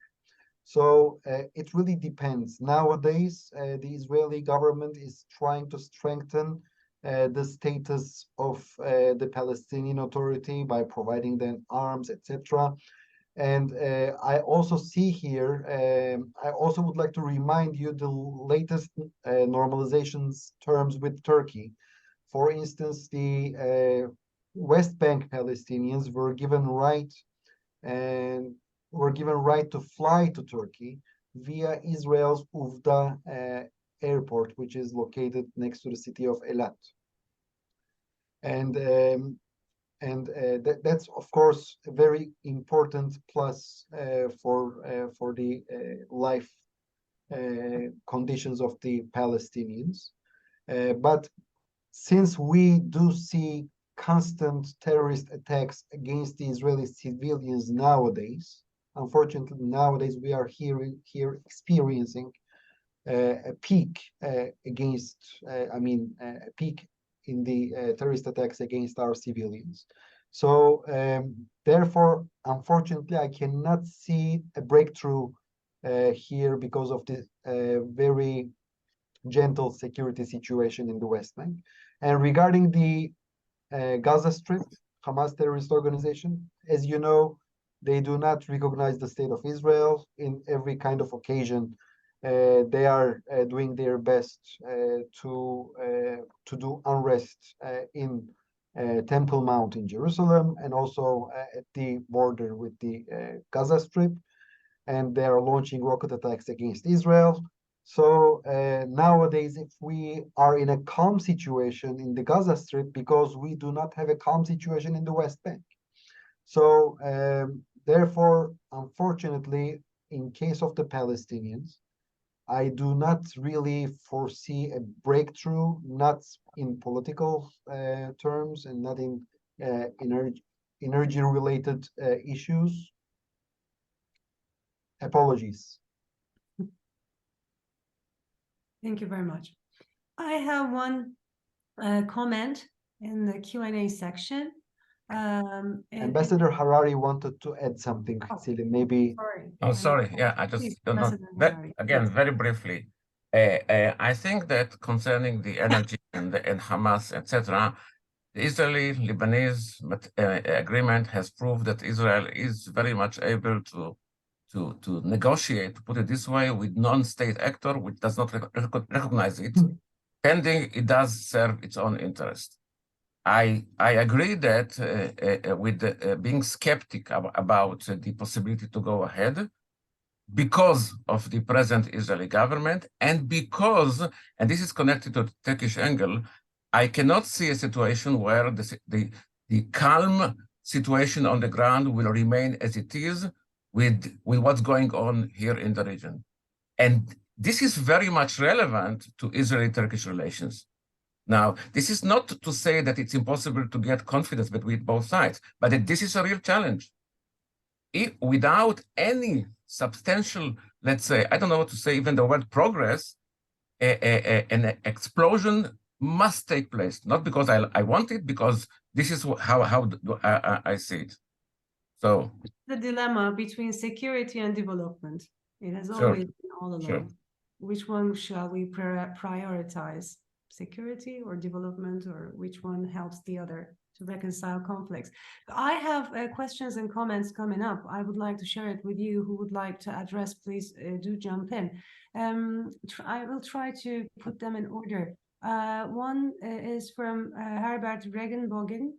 So it really depends. Nowadays, the Israeli government is trying to strengthen the status of the Palestinian Authority by providing them arms, etc. And I also see here, I also would like to remind you the latest normalizations terms with Turkey. For instance, the West Bank Palestinians were given right to fly to Turkey via Israel's Uvda airport, which is located next to the city of Eilat. And that's of course a very important plus for the life conditions of the Palestinians. But since we do see constant terrorist attacks against the Israeli civilians nowadays, unfortunately, nowadays we are here experiencing a peak against, a peak in the terrorist attacks against our civilians. So therefore, unfortunately, I cannot see a breakthrough here because of the very gentle security situation in the West Bank. And regarding the Gaza Strip, Hamas terrorist organization, as you know, they do not recognize the state of Israel in every kind of occasion. They are doing their best to do unrest in Temple Mount in Jerusalem and also at the border with the Gaza Strip. And they are launching rocket attacks against Israel. So nowadays, if we are in a calm situation in the Gaza Strip, because we do not have a calm situation in the West Bank. So therefore, unfortunately, in case of the Palestinians, I do not really foresee a breakthrough, not in political terms and not in energy-related issues. Apologies. Thank you very much. I have one comment in the Q&A section. Ambassador Harari wanted to add something, Celine, maybe. Sorry. Oh, sorry. Yeah, I just don't know. Again, very briefly. I think that concerning the energy and Hamas, etc., the Israeli-Lebanese agreement has proved that Israel is very much able to negotiate, to put it this way, with non-state actor, which does not recognize it, pending it does serve its own interest. I agree that with being skeptic about the possibility to go ahead because of the present Israeli government and because, and this is connected to the Turkish angle, I cannot see a situation where the calm situation on the ground will remain as it is with what's going on here in the region. And this is very much relevant to Israeli-Turkish relations. Now, this is not to say that it's impossible to get confidence between both sides, but that this is a real challenge. Without any substantial, let's say, I don't know what to say, even the word progress, an explosion must take place, not because I want it, because this is how I see it. So the dilemma between security and development. It has Sure. always been all along. Sure. Which one shall we prioritize? Security or development, or which one helps the other to reconcile conflicts? I have questions and comments coming up. I would like to share it with you. Who would like to address, please do jump in. I will try to put them in order. One is from Herbert Regenbogen.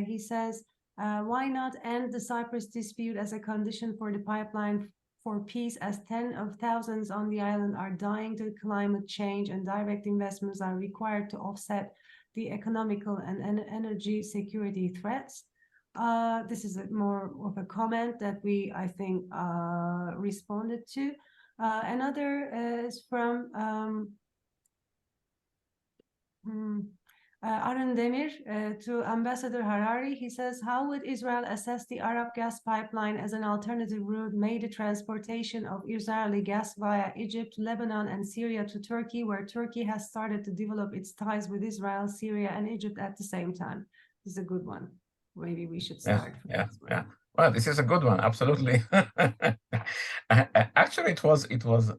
He says, why not end the Cyprus dispute as a condition for the pipeline for peace, as tens of thousands on the island are dying to climate change and direct investments are required to offset the economical and energy security threats? This is more of a comment that we, I think, responded to. Another is from Arun Demir to Ambassador Harari. He says, how would Israel assess the Arab gas pipeline as an alternative route made the transportation of Israeli gas via Egypt, Lebanon, and Syria to Turkey, where Turkey has started to develop its ties with Israel, Syria, and Egypt at the same time? This is a good one. Maybe we should start. Yeah. Well, this is a good one. Absolutely. Actually, it was.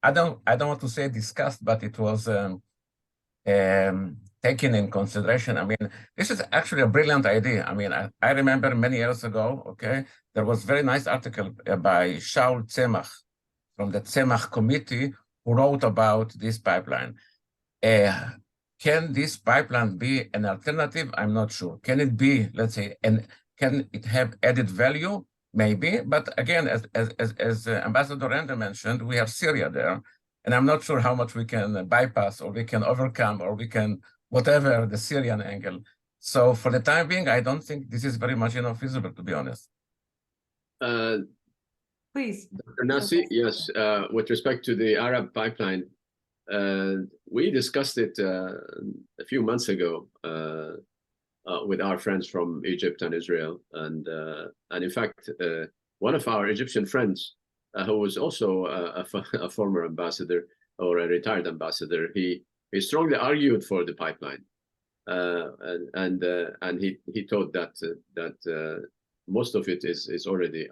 I don't want to say discussed, but it was taken in consideration. I mean, this is actually a brilliant idea. I mean, I remember many years ago, okay, there was a very nice article by Shaul Tzemach from the Tzemach committee who wrote about this pipeline. Can this pipeline be an alternative? I'm not sure. Can it be, let's say, and can it have added value? Maybe, but again, as Ambassador Ender mentioned, we have Syria there, and I'm not sure how much we can bypass or we can overcome or we can whatever the Syrian angle. So for the time being, I don't think this is very much feasible, to be honest. Please. Dr. Nasi, yes, with respect to the Arab pipeline, we discussed it a few months ago with our friends from Egypt and Israel, and in fact, one of our Egyptian friends, who was also a former ambassador or a retired ambassador, he strongly argued for the pipeline, and he thought that most of it is already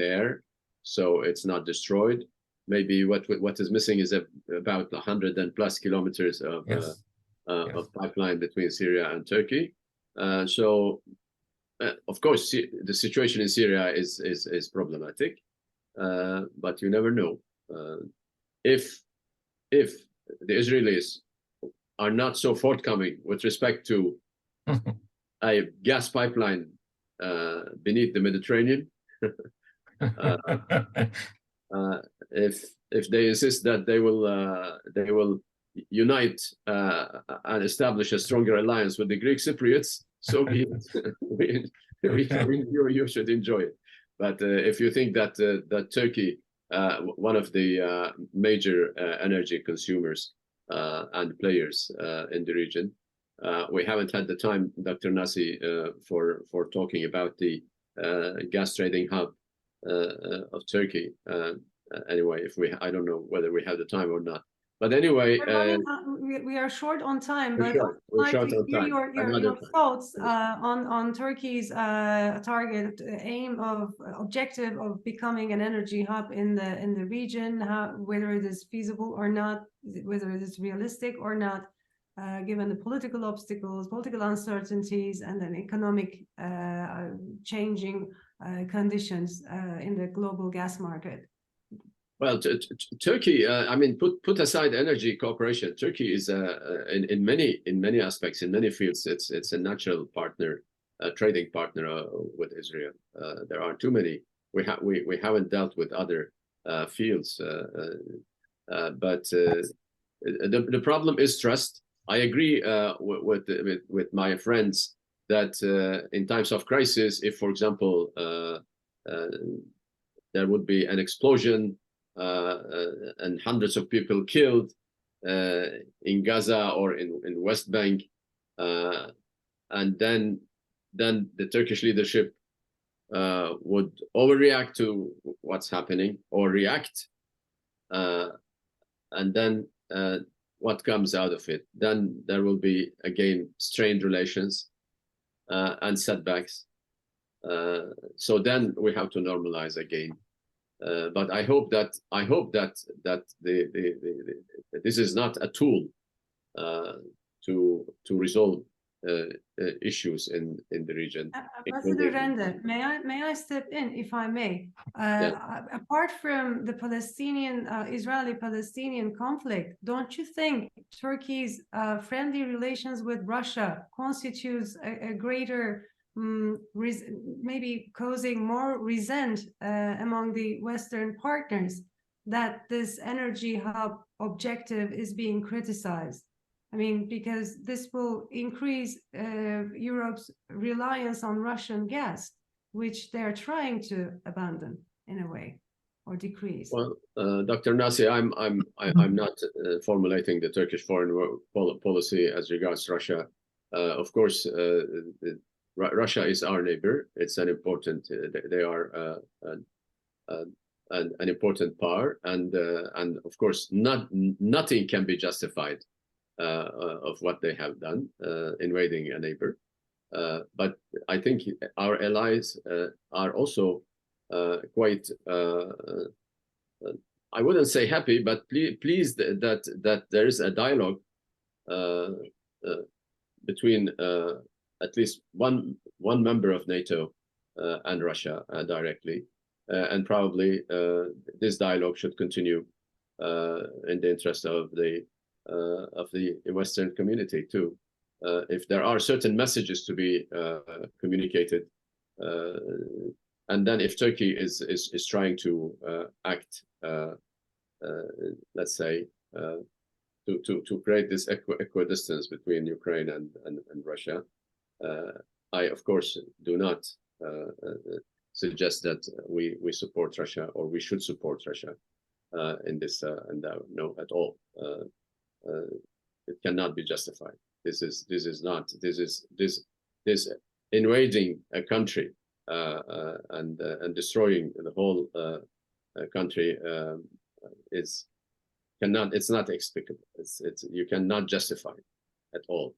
there, so it's not destroyed. Maybe what is missing is about 100+ kilometers of Yes. of pipeline between Syria and Turkey. So, of course, the situation in Syria is problematic, but you never know. If the Israelis are not so forthcoming with respect to a gas pipeline beneath the Mediterranean, if they insist that they will unite and establish a stronger alliance with the Greek Cypriots, so be it. You should enjoy it. But if you think that that Turkey, one of the major energy consumers and players in the region, we haven't had the time, Dr. Nasi, for talking about the gas trading hub of Turkey. Anyway, I don't know whether we have the time or not. But anyway, we are short on time, but we're short to on hear time. your thoughts on Turkey's target aim of objective of becoming an energy hub in the region, whether it is feasible or not, whether it is realistic or not, given the political obstacles, political uncertainties, and then economic changing conditions in the global gas market. Well, Turkey, I mean, put aside energy cooperation. Turkey is in many aspects, in many fields, it's a natural partner, a trading partner with Israel. There are too many. We haven't dealt with other fields, but the problem is trust. I agree with my friends that in times of crisis, if, for example, there would be an explosion and hundreds of people killed in Gaza or in West Bank, and then the Turkish leadership would overreact to what's happening or react, and then what comes out of it? Then there will be again strained relations and setbacks. So then we have to normalize again. But I hope that this is not a tool to resolve issues in the region. Ambassador Rende, may I step in, if I may? Apart from the Israeli-Palestinian conflict, don't you think Turkey's friendly relations with Russia constitutes a greater, maybe causing more resent among the Western partners, that this energy hub objective is being criticized? I mean, because this will increase Europe's reliance on Russian gas, which they're trying to abandon in a way, or decrease. Well, Dr. Nasi, I'm not formulating the Turkish foreign policy as regards Russia. Of course, Russia is our neighbor. It's an important. They are an important power, and of course, nothing can be justified of what they have done, invading a neighbor. But I think our allies are also quite, I wouldn't say happy, but pleased that there is a dialogue between at least one member of NATO and Russia directly. And probably this dialogue should continue in the interest of the Western community too. If there are certain messages to be communicated, and then if Turkey is trying to act, let's say, to create this equidistance between Ukraine and Russia, I of course do not suggest that we support Russia or we should support Russia in this endeavor. No, at all. It cannot be justified. This invading a country and destroying the whole country it's not explicable. You cannot justify it at all.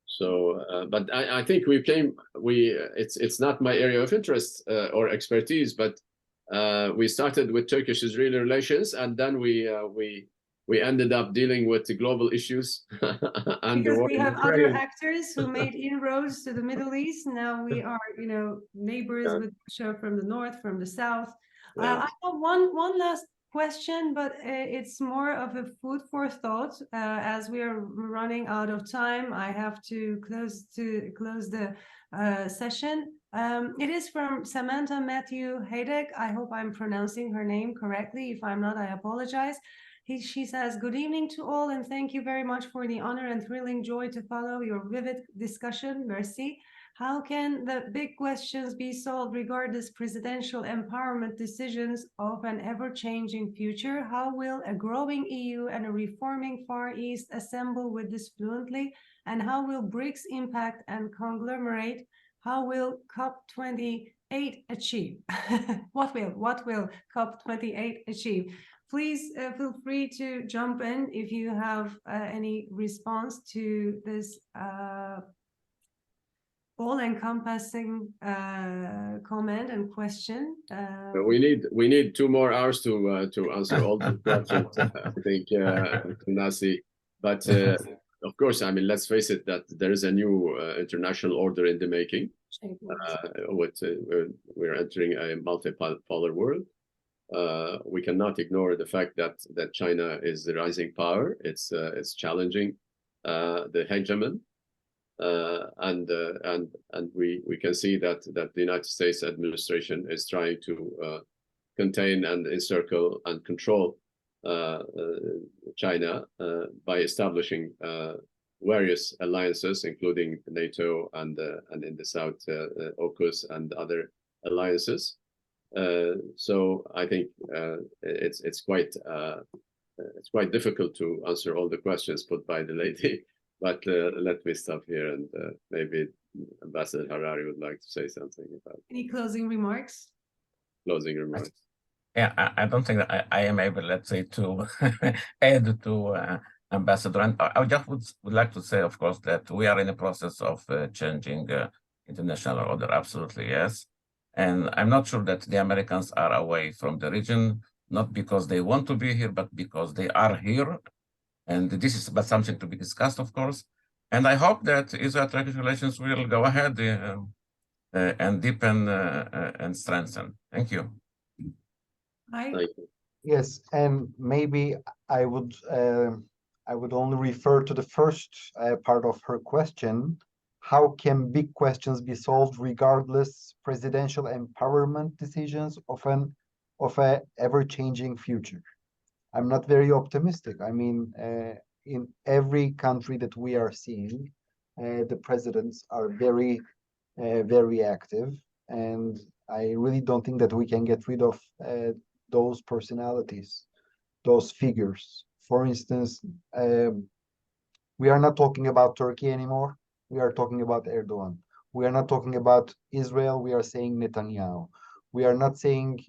So, but I think it's not my area of interest or expertise, but we started with Turkish-Israeli relations, and then we ended up dealing with the global issues. And because we have other actors who made inroads to the Middle East. Now we are, neighbors with Russia from the north, from the south. I have one last question, but it's more of a food for thought. As we are running out of time, I have to close the session. It is from Samantha Matthew Haydek. I hope I'm pronouncing her name correctly. If I'm not, I apologize. She says, good evening to all, and thank you very much for the honor and thrilling joy to follow your vivid discussion. Merci. How can the big questions be solved regardless presidential empowerment decisions of an ever-changing future? How will a growing EU and a reforming Far East assemble with this fluently? And how will BRICS impact and conglomerate? How will COP28 achieve? What will COP28 achieve? Please feel free to jump in if you have any response to this all-encompassing comment and question. We need 2 more hours to answer all the questions. I think, Nasi. But of course, I mean, let's face it, that there is a new international order in the making. We're entering a multipolar world. We cannot ignore the fact that China is the rising power. It's challenging the hegemon, and we can see that the United States administration is trying to contain and encircle and control China by establishing various alliances, including NATO and in the south, AUKUS and other alliances. So I think it's quite difficult to answer all the questions put by the lady. But let me stop here, and maybe Ambassador Harari would like to say something about Any closing remarks? Closing remarks. Yeah, I don't think that I am able, let's say, to add to Ambassador. And I just would like to say, of course, that we are in the process of changing international order. Absolutely, yes. And I'm not sure that the Americans are away from the region, not because they want to be here, but because they are here. And this is but something to be discussed, of course. And I hope that Israel-Turkish relations will go ahead and deepen and strengthen. Thank you. Thank you. Yes, and maybe I would only refer to the first part of her question. How can big questions be solved regardless presidential empowerment decisions of a ever-changing future? I'm not very optimistic. I mean, in every country that we are seeing, the presidents are very, very active, and I really don't think that we can get rid of those personalities, those figures. For instance, we are not talking about Turkey anymore. We are talking about Erdogan. We are not talking about Israel. We are saying Netanyahu. We are not saying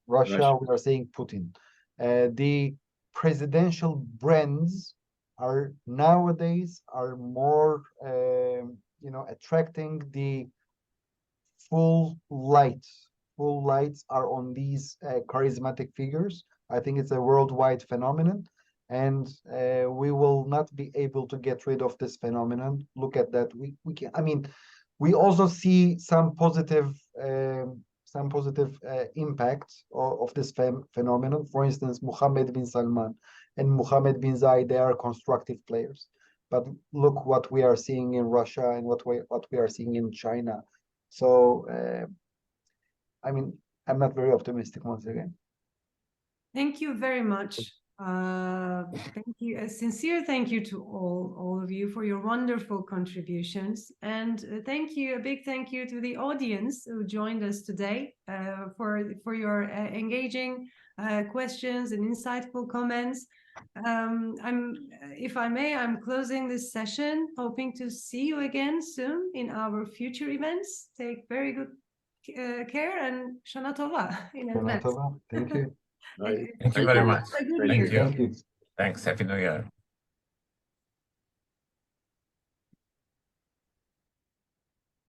Russia. We are saying Putin. The presidential brands are nowadays more, attracting the full lights. Full lights are on these charismatic figures. I think it's a worldwide phenomenon, and we will not be able to get rid of this phenomenon. Look at that. We can. I mean, we also see some positive impact of this phenomenon. For instance, Mohammed bin Salman and Mohammed bin Zayed, they are constructive players. But look what we are seeing in Russia and what we are seeing in China. So, I mean, I'm not very optimistic once again. Thank you very much. Thank you, a sincere thank you to all of you for your wonderful contributions, and a big thank you to the audience who joined us today for your engaging questions and insightful comments. If I may, I'm closing this session, hoping to see you again soon in our future events. Take very good care, and Shana Tova in advance. Thank you. Thank you very much. Thank you. Thank you. Thank you. Thanks. Happy New Year.